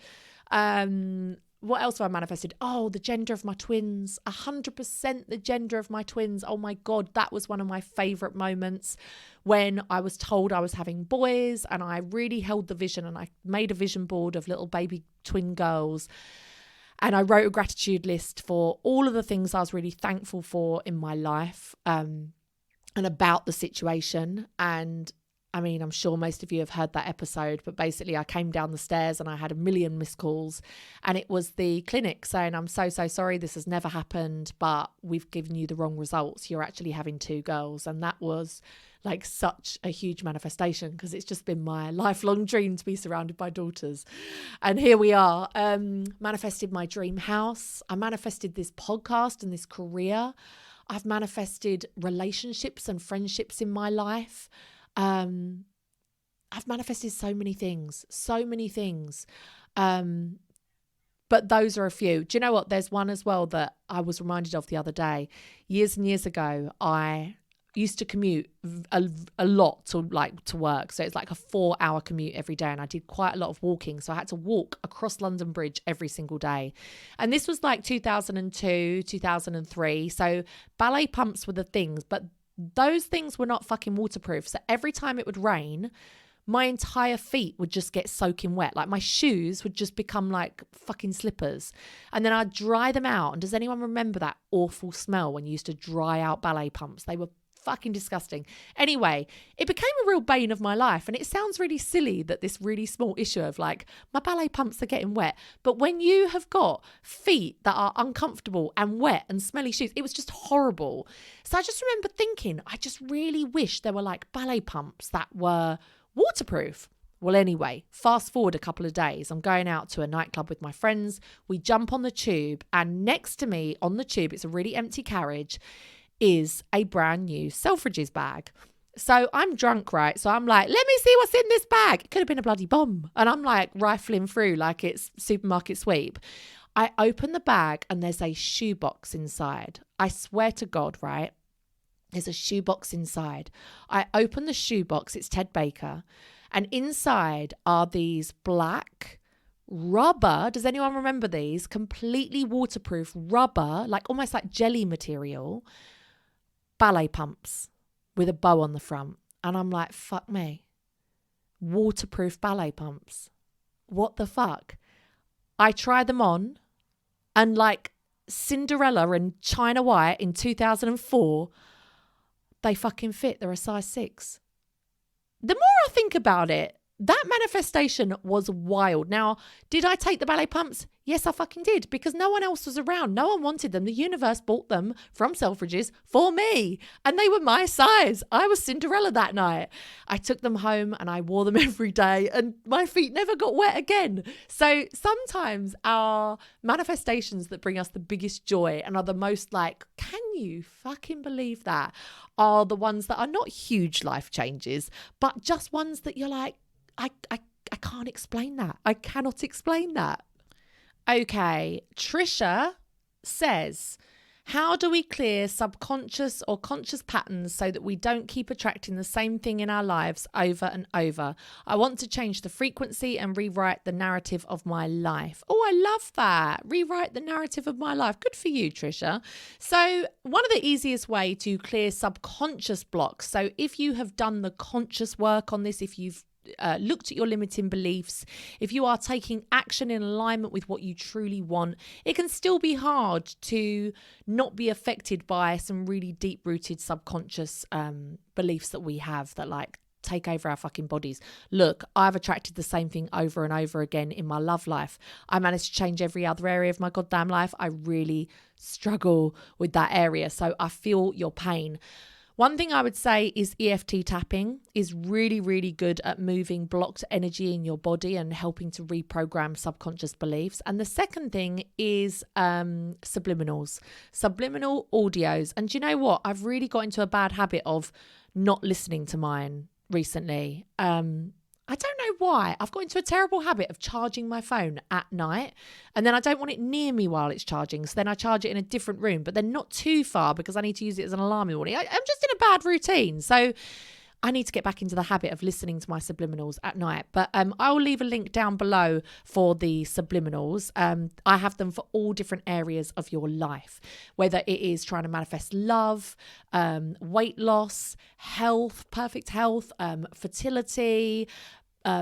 What else have I manifested? Oh, the gender of my twins. 100% the gender of my twins. Oh my God, that was one of my favourite moments when I was told I was having boys, and I really held the vision, and I made a vision board of little baby twin girls. And I wrote a gratitude list for all of the things I was really thankful for in my life, and about the situation. And I mean, I'm sure most of you have heard that episode, but basically I came down the stairs and I had 1 million missed calls, and it was the clinic saying, I'm so sorry, this has never happened, but we've given you the wrong results. You're actually having 2 girls. And that was like such a huge manifestation, because it's just been my lifelong dream to be surrounded by daughters. And here we are. Manifested my dream house. I manifested this podcast and this career. I've manifested relationships and friendships in my life. I've manifested so many things. But those are a few. Do you know what? There's one as well that I was reminded of the other day. Years and years ago, I used to commute a lot to work. So it's like a 4-hour commute every day. And I did quite a lot of walking. So I had to walk across London Bridge every single day. And this was like 2002, 2003. So ballet pumps were the things, but those things were not fucking waterproof. So every time it would rain, my entire feet would just get soaking wet. Like my shoes would just become like fucking slippers. And then I'd dry them out. And does anyone remember that awful smell when you used to dry out ballet pumps? They were fucking disgusting. Anyway, it became a real bane of my life. And it sounds really silly that this really small issue of like, my ballet pumps are getting wet. But when you have got feet that are uncomfortable and wet and smelly shoes, it was just horrible. So I just remember thinking, I just really wish there were like ballet pumps that were waterproof. Well, anyway, fast forward a couple of days. I'm going out to a nightclub with my friends. We jump on the tube, and next to me on the tube, it's a really empty carriage, is a brand new Selfridges bag. So I'm drunk, right? So I'm like, let me see what's in this bag. It could have been a bloody bomb. And I'm like rifling through like it's supermarket sweep. I open the bag and there's a shoebox inside. I swear to God, right? There's a shoebox inside. I open the shoebox. It's Ted Baker. And inside are these black rubber. Does anyone remember these? Completely waterproof rubber, like almost like jelly material, ballet pumps with a bow on the front. And I'm like, fuck me. Waterproof ballet pumps. What the fuck? I try them on and like Cinderella and China White in 2004, they fucking fit. They're a size 6. The more I think about it, that manifestation was wild. Now, did I take the ballet pumps? Yes, I fucking did, because no one else was around. No one wanted them. The universe bought them from Selfridges for me, and they were my size. I was Cinderella that night. I took them home and I wore them every day, and my feet never got wet again. So sometimes our manifestations that bring us the biggest joy and are the most like, can you fucking believe that, are the ones that are not huge life changes, but just ones that you're like, I can't explain that. I cannot explain that. Okay, Trisha says, how do we clear subconscious or conscious patterns so that we don't keep attracting the same thing in our lives over and over? I want to change the frequency and rewrite the narrative of my life. Oh, I love that. Rewrite the narrative of my life. Good for you, Trisha. So one of the easiest way to clear subconscious blocks. So if you have done the conscious work on this, if you've looked at your limiting beliefs, if you are taking action in alignment with what you truly want, it can still be hard to not be affected by some really deep-rooted subconscious beliefs that we have that like take over our fucking bodies. Look, I've attracted the same thing over and over again in my love life. I managed to change every other area of my goddamn life. I really struggle with that area, so I feel your pain. One thing I would say is EFT tapping is really, really good at moving blocked energy in your body and helping to reprogram subconscious beliefs. And the second thing is subliminal audios. And do you know what? I've really got into a bad habit of not listening to mine recently. I don't know why. I've got into a terrible habit of charging my phone at night, and then I don't want it near me while it's charging. So then I charge it in a different room, but then not too far because I need to use it as an alarm in the morning. I'm just in a bad routine. So I need to get back into the habit of listening to my subliminals at night. But I'll leave a link down below for the subliminals. I have them for all different areas of your life, whether it is trying to manifest love, weight loss, health, perfect health, fertility,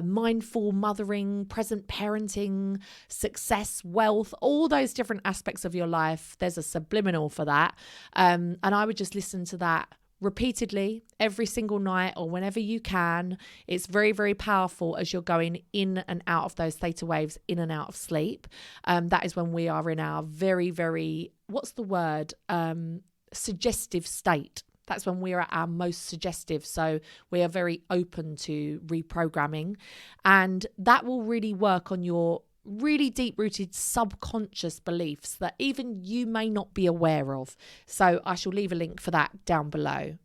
mindful mothering, present parenting, success, wealth, all those different aspects of your life. There's a subliminal for that. And I would just listen to that repeatedly every single night or whenever you can. It's very, very powerful as you're going in and out of those theta waves, in and out of sleep. That is when we are in our very, very, what's the word? Suggestive state. That's when we're at our most suggestive. So we are very open to reprogramming, and that will really work on your really deep-rooted subconscious beliefs that even you may not be aware of. So I shall leave a link for that down below.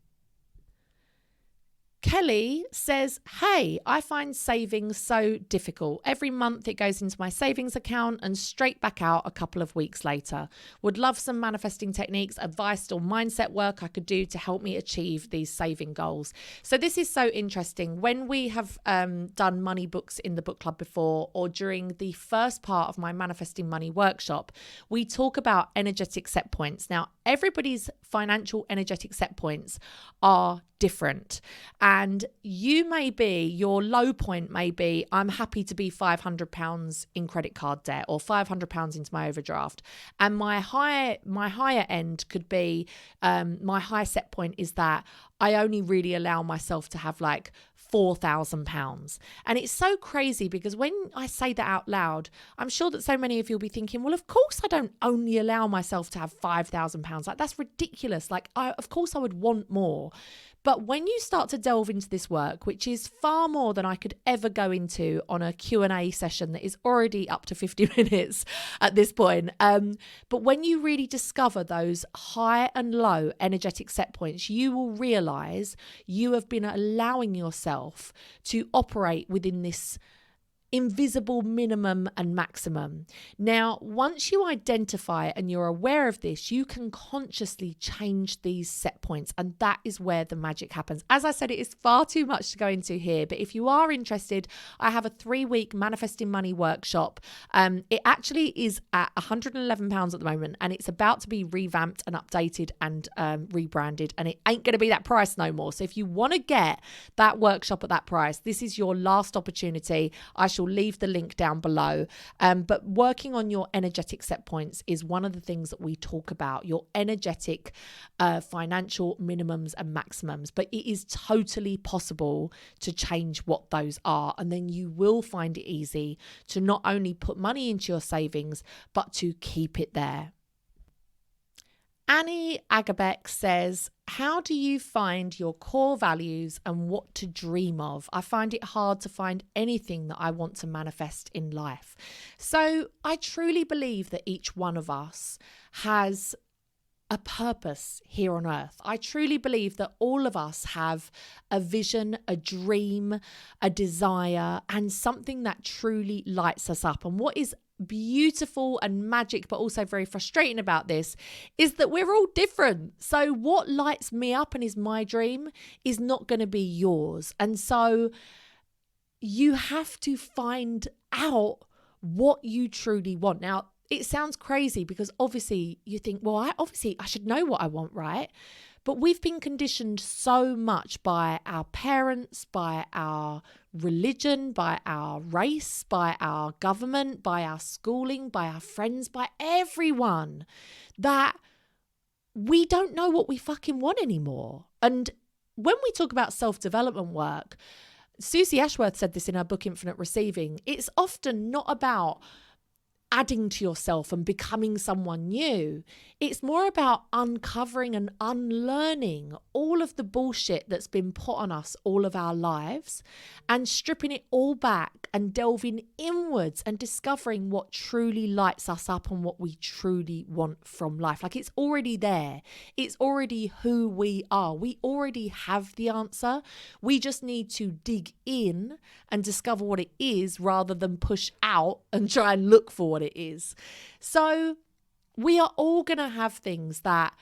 Kelly says, hey, I find saving so difficult. Every month it goes into my savings account and straight back out a couple of weeks later. Would love some manifesting techniques, advice or mindset work I could do to help me achieve these saving goals. So this is so interesting. When we have done money books in the book club before, or during the first part of my manifesting money workshop, we talk about energetic set points. Now, everybody's financial energetic set points are different. And your low point may be, I'm happy to be £500 in credit card debt or £500 into my overdraft. And my higher end could be, my high set point is that I only really allow myself to have like £4,000. And it's so crazy because when I say that out loud, I'm sure that so many of you will be thinking, well, of course I don't only allow myself to have £5,000. Like, that's ridiculous. Like, of course I would want more. But when you start to delve into this work, which is far more than I could ever go into on a Q&A session that is already up to 50 minutes at this point. But when you really discover those high and low energetic set points, you will realize you have been allowing yourself to operate within this invisible minimum and maximum. Now, once you identify and you're aware of this, you can consciously change these set points, and that is where the magic happens. As I said, it is far too much to go into here, but if you are interested, I have a 3-week manifesting money workshop. It actually is at £111 at the moment, and it's about to be revamped and updated and rebranded, and it ain't going to be that price no more. So if you want to get that workshop at that price, this is your last opportunity. I shall leave the link down below. But working on your energetic set points is one of the things that we talk about, your energetic financial minimums and maximums. But it is totally possible to change what those are. And then you will find it easy to not only put money into your savings, but to keep it there. Annie Agabek says, how do you find your core values and what to dream of? I find it hard to find anything that I want to manifest in life. So I truly believe that each one of us has a purpose here on earth. I truly believe that all of us have a vision, a dream, a desire, and something that truly lights us up. And what is beautiful and magic, but also very frustrating about this, is that we're all different. So what lights me up and is my dream is not going to be yours. And so you have to find out what you truly want. Now, it sounds crazy because obviously you think, well, I should know what I want, right? But we've been conditioned so much by our parents, by our religion, by our race, by our government, by our schooling, by our friends, by everyone, that we don't know what we fucking want anymore. And when we talk about self-development work, Susie Ashworth said this in her book, Infinite Receiving, it's often not about adding to yourself and becoming someone new. It's more about uncovering and unlearning all of the bullshit that's been put on us all of our lives and stripping it all back and delving inwards and discovering what truly lights us up and what we truly want from life. Like, it's already there. It's already who we are. We already have the answer. We just need to dig in and discover what it is rather than push out and try and look for what it is. So we are all going to have things that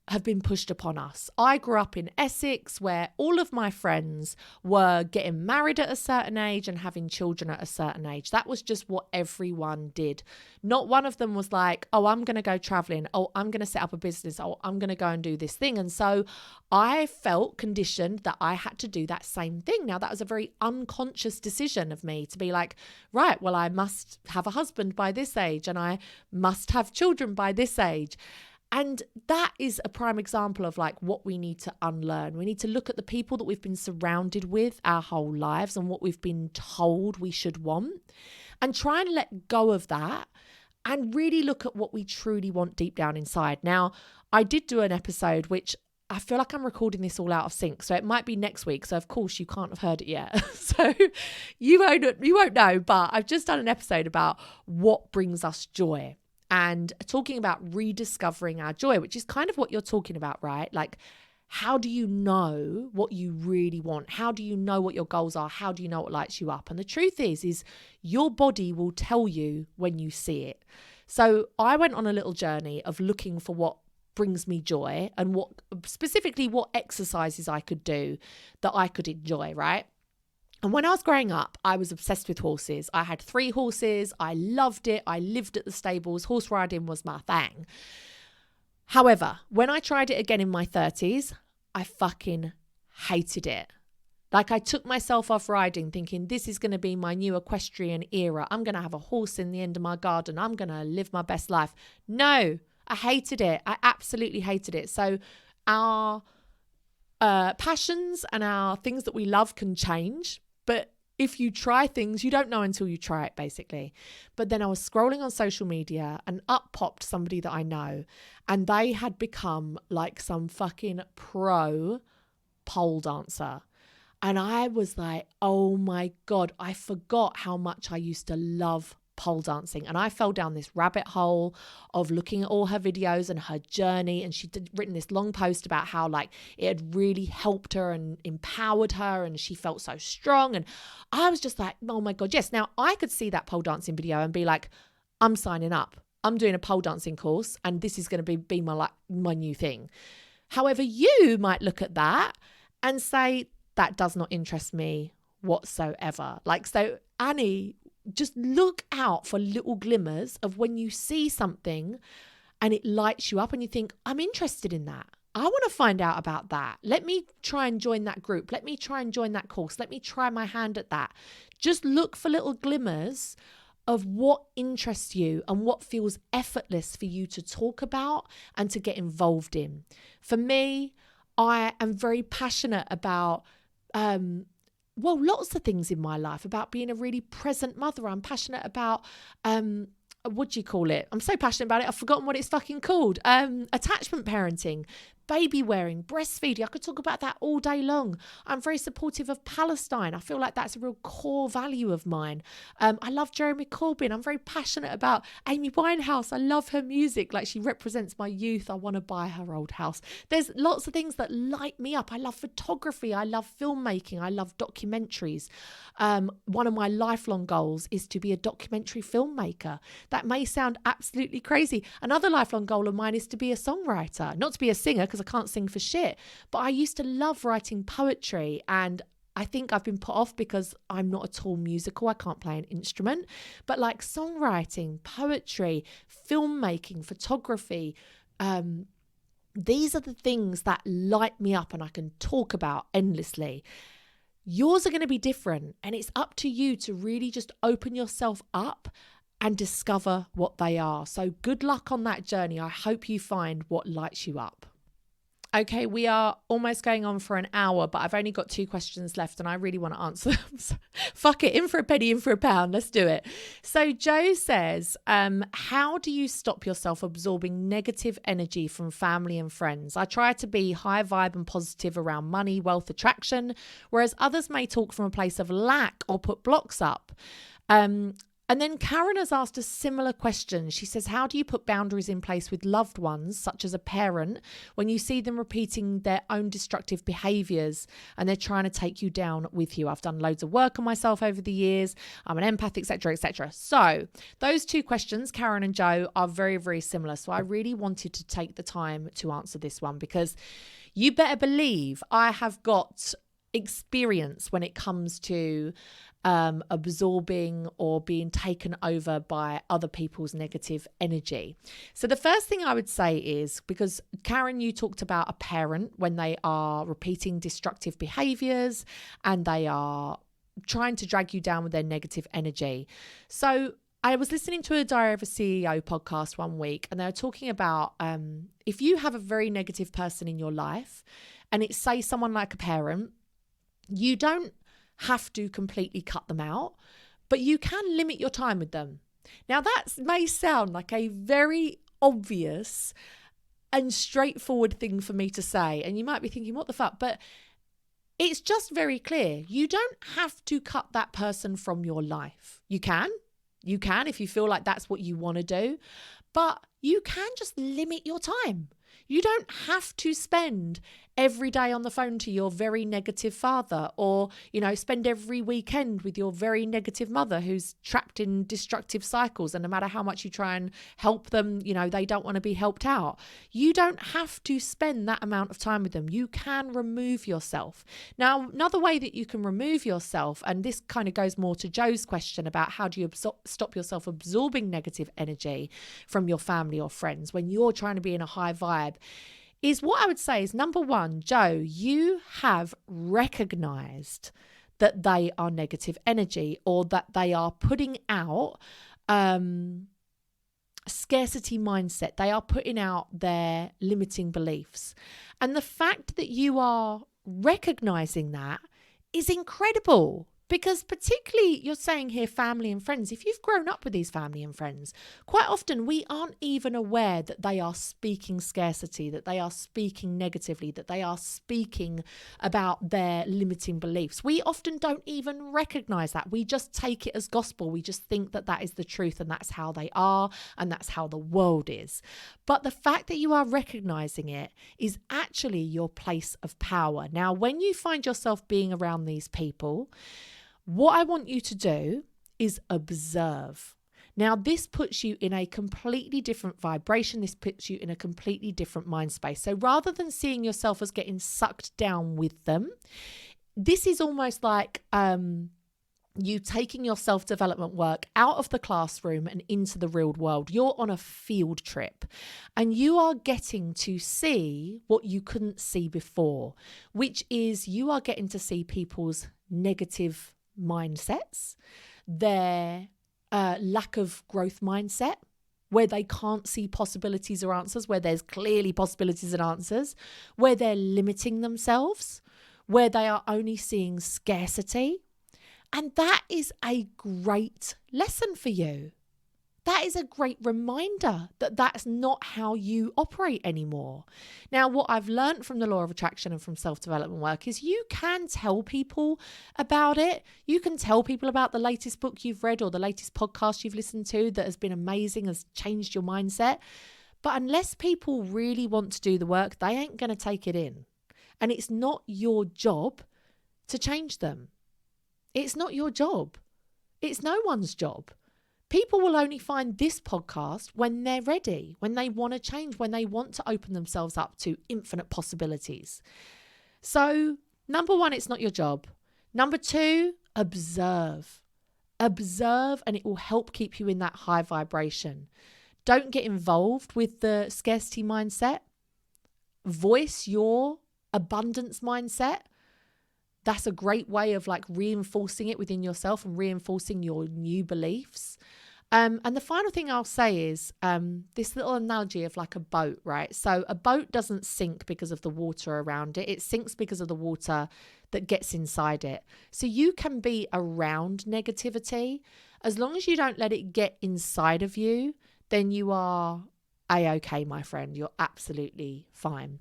have been pushed upon us. I grew up in Essex, where all of my friends were getting married at a certain age and having children at a certain age. That was just what everyone did. Not one of them was like, oh, I'm going to go traveling. Oh, I'm going to set up a business. Oh, I'm going to go and do this thing. And so I felt conditioned that I had to do that same thing. Now, that was a very unconscious decision of me to be like, right, well, I must have a husband by this age and I must have children by this age. And that is a prime example of like what we need to unlearn. We need to look at the people that we've been surrounded with our whole lives and what we've been told we should want and try and let go of that and really look at what we truly want deep down inside. Now, I did do an episode which I feel like I'm recording this all out of sync, so it might be next week. So of course you can't have heard it yet. So you won't know, but I've just done an episode about what brings us joy. And talking about rediscovering our joy, which is kind of what you're talking about, right? Like, how do you know what you really want? How do you know what your goals are? How do you know what lights you up? And the truth is your body will tell you when you see it. So I went on a little journey of looking for what brings me joy and what exercises I could do that I could enjoy, right? And when I was growing up, I was obsessed with horses. I had 3 horses. I loved it. I lived at the stables. Horse riding was my thing. However, when I tried it again in my 30s, I fucking hated it. Like, I took myself off riding thinking this is going to be my new equestrian era. I'm going to have a horse in the end of my garden. I'm going to live my best life. No, I hated it. I absolutely hated it. So our passions and our things that we love can change. But if you try things, you don't know until you try it, basically. But then I was scrolling on social media and up popped somebody that I know, and they had become like some fucking pro pole dancer. And I was like, oh my God, I forgot how much I used to love pole dancing. And I fell down this rabbit hole of looking at all her videos and her journey. And she'd written this long post about how like it had really helped her and empowered her, and she felt so strong. And I was just like, oh my God, yes. Now I could see that pole dancing video and be like, I'm signing up. I'm doing a pole dancing course and this is going to be my new thing. However, you might look at that and say, that does not interest me whatsoever. Like, so Annie, just look out for little glimmers of when you see something and it lights you up and you think, I'm interested in that. I want to find out about that. Let me try and join that group. Let me try and join that course. Let me try my hand at that. Just look for little glimmers of what interests you and what feels effortless for you to talk about and to get involved in. For me, I am very passionate about lots of things in my life, about being a really present mother. I'm passionate about, what do you call it? I'm so passionate about it, I've forgotten what it's fucking called. Attachment parenting, baby wearing, breastfeeding. I could talk about that all day long. I'm very supportive of Palestine. I feel like that's a real core value of mine. I love Jeremy Corbyn. I'm very passionate about Amy Winehouse. I love her music. Like, she represents my youth. I want to buy her old house. There's lots of things that light me up. I love photography. I love filmmaking. I love documentaries. One of my lifelong goals is to be a documentary filmmaker. That may sound absolutely crazy. Another lifelong goal of mine is to be a songwriter, not to be a singer, because I can't sing for shit. But I used to love writing poetry, and I think I've been put off because I'm not at all musical. I can't play an instrument. But like songwriting, poetry, filmmaking, photography, these are the things that light me up and I can talk about endlessly. Yours are going to be different, and it's up to you to really just open yourself up and discover what they are. So good luck on that journey. I hope you find what lights you up. Okay, we are almost going on for an hour, but I've only got 2 questions left and I really want to answer them. So, fuck it, in for a penny, in for a pound. Let's do it. So Joe says, how do you stop yourself absorbing negative energy from family and friends? I try to be high vibe and positive around money, wealth, attraction, whereas others may talk from a place of lack or put blocks up. And then Karen has asked a similar question. She says, how do you put boundaries in place with loved ones, such as a parent, when you see them repeating their own destructive behaviours and they're trying to take you down with you? I've done loads of work on myself over the years. I'm an empath, etc., etc. So those 2 questions, Karen and Joe, are very, very similar. So I really wanted to take the time to answer this one, because you better believe I have got experience when it comes to absorbing or being taken over by other people's negative energy. So the first thing I would say is, because Karen, you talked about a parent when they are repeating destructive behaviors and they are trying to drag you down with their negative energy. So I was listening to a Diary of a CEO podcast one week, and they were talking about if you have a very negative person in your life, and it's, say, someone like a parent, you don't have to completely cut them out, but you can limit your time with them. Now, that may sound like a very obvious and straightforward thing for me to say, and you might be thinking, what the fuck? But it's just very clear. You don't have to cut that person from your life. You can if you feel like that's what you want to do, but you can just limit your time. You don't have to spend every day on the phone to your very negative father, or, you know, spend every weekend with your very negative mother who's trapped in destructive cycles. And no matter how much you try and help them, you know, they don't want to be helped out. You don't have to spend that amount of time with them. You can remove yourself. Now, another way that you can remove yourself, and this kind of goes more to Joe's question about how do you stop yourself absorbing negative energy from your family or friends when you're trying to be in a high vibe, is what I would say is, number one, Joe, you have recognized that they are negative energy, or that they are putting out scarcity mindset. They are putting out their limiting beliefs. And the fact that you are recognizing that is incredible. Because particularly, you're saying here family and friends, if you've grown up with these family and friends, quite often we aren't even aware that they are speaking scarcity, that they are speaking negatively, that they are speaking about their limiting beliefs. We often don't even recognize that. We just take it as gospel. We just think that that is the truth, and that's how they are, and that's how the world is. But the fact that you are recognizing it is actually your place of power. Now, when you find yourself being around these people, what I want you to do is observe. Now, this puts you in a completely different vibration. This puts you in a completely different mind space. So rather than seeing yourself as getting sucked down with them, this is almost like you taking your self-development work out of the classroom and into the real world. You're on a field trip, and you are getting to see what you couldn't see before, which is you are getting to see people's negative mindsets, their lack of growth mindset, where they can't see possibilities or answers, where there's clearly possibilities and answers, where they're limiting themselves, where they are only seeing scarcity. And that is a great lesson for you. That is a great reminder that that's not how you operate anymore. Now, what I've learned from the law of attraction and from self-development work is you can tell people about it. You can tell people about the latest book you've read or the latest podcast you've listened to that has been amazing, has changed your mindset. But unless people really want to do the work, they ain't going to take it in. And it's not your job to change them. It's not your job. It's no one's job. People will only find this podcast when they're ready, when they want to change, when they want to open themselves up to infinite possibilities. So, number one, it's not your job. Number two, observe. Observe, and it will help keep you in that high vibration. Don't get involved with the scarcity mindset. Voice your abundance mindset. That's a great way of like reinforcing it within yourself and reinforcing your new beliefs. And the final thing I'll say is this little analogy of like a boat, right? So a boat doesn't sink because of the water around it. It sinks because of the water that gets inside it. So you can be around negativity. As long as you don't let it get inside of you, then you are A-okay, my friend. You're absolutely fine.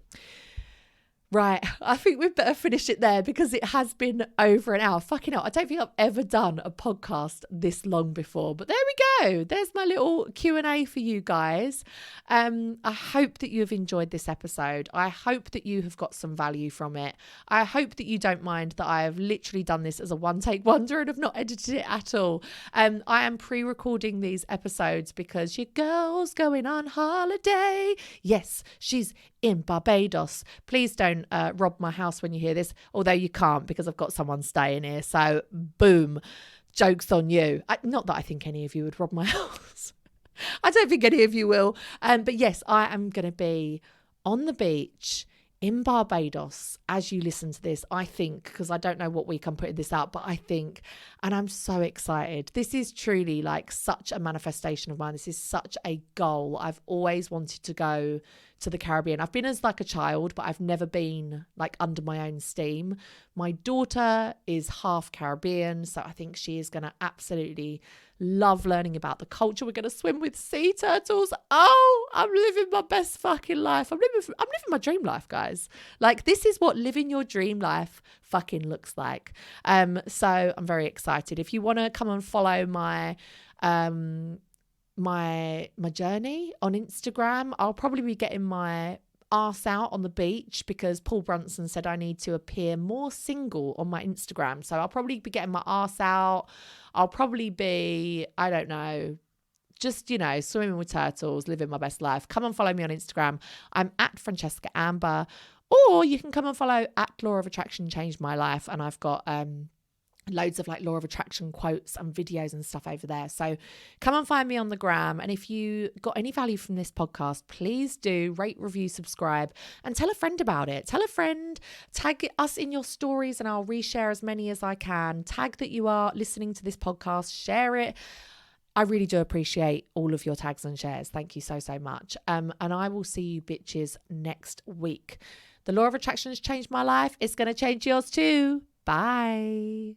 Right, I think we'd better finish it there because it has been over an hour. Fucking hell, I don't think I've ever done a podcast this long before. But there we go. There's my little Q&A for you guys. I hope that you have enjoyed this episode. I hope that you have got some value from it. I hope that you don't mind that I have literally done this as a one-take wonder and have not edited it at all. I am pre-recording these episodes because your girl's going on holiday. Yes, she's in Barbados. Please don't rob my house when you hear this, although you can't because I've got someone staying here. So boom, joke's on you. Not that I think any of you would rob my house. I don't think any of you will. But yes, I am going to be on the beach in Barbados as you listen to this, I think, because I don't know what week I'm putting this out, but I think, and I'm so excited. This is truly like such a manifestation of mine. This is such a goal. I've always wanted to go to the Caribbean. I've been as like a child, but I've never been like under my own steam. My daughter is half Caribbean, so I think she is going to absolutely love learning about the culture. We're going to swim with sea turtles. Oh, I'm living my best fucking life. I'm living my dream life, guys. Like, this is what living your dream life fucking looks like. So I'm very excited. If you want to come and follow my my journey on Instagram, I'll probably be getting my arse out on the beach because Paul Brunson said I need to appear more single on my Instagram. So I'll probably be getting my arse out. I'll probably be, I don't know, just, swimming with turtles, living my best life. Come and follow me on Instagram. I'm at Francesca Amber. Or you can come and follow at Law of Attraction Changed My Life. And I've got loads of like law of attraction quotes and videos and stuff over there. So come and find me on the gram. And if you got any value from this podcast, please do rate, review, subscribe, and tell a friend about it. Tell a friend, tag us in your stories and I'll reshare as many as I can. Tag that you are listening to this podcast, share it. I really do appreciate all of your tags and shares. Thank you so, so much. And I will see you bitches next week. The law of attraction has changed my life. It's going to change yours too. Bye.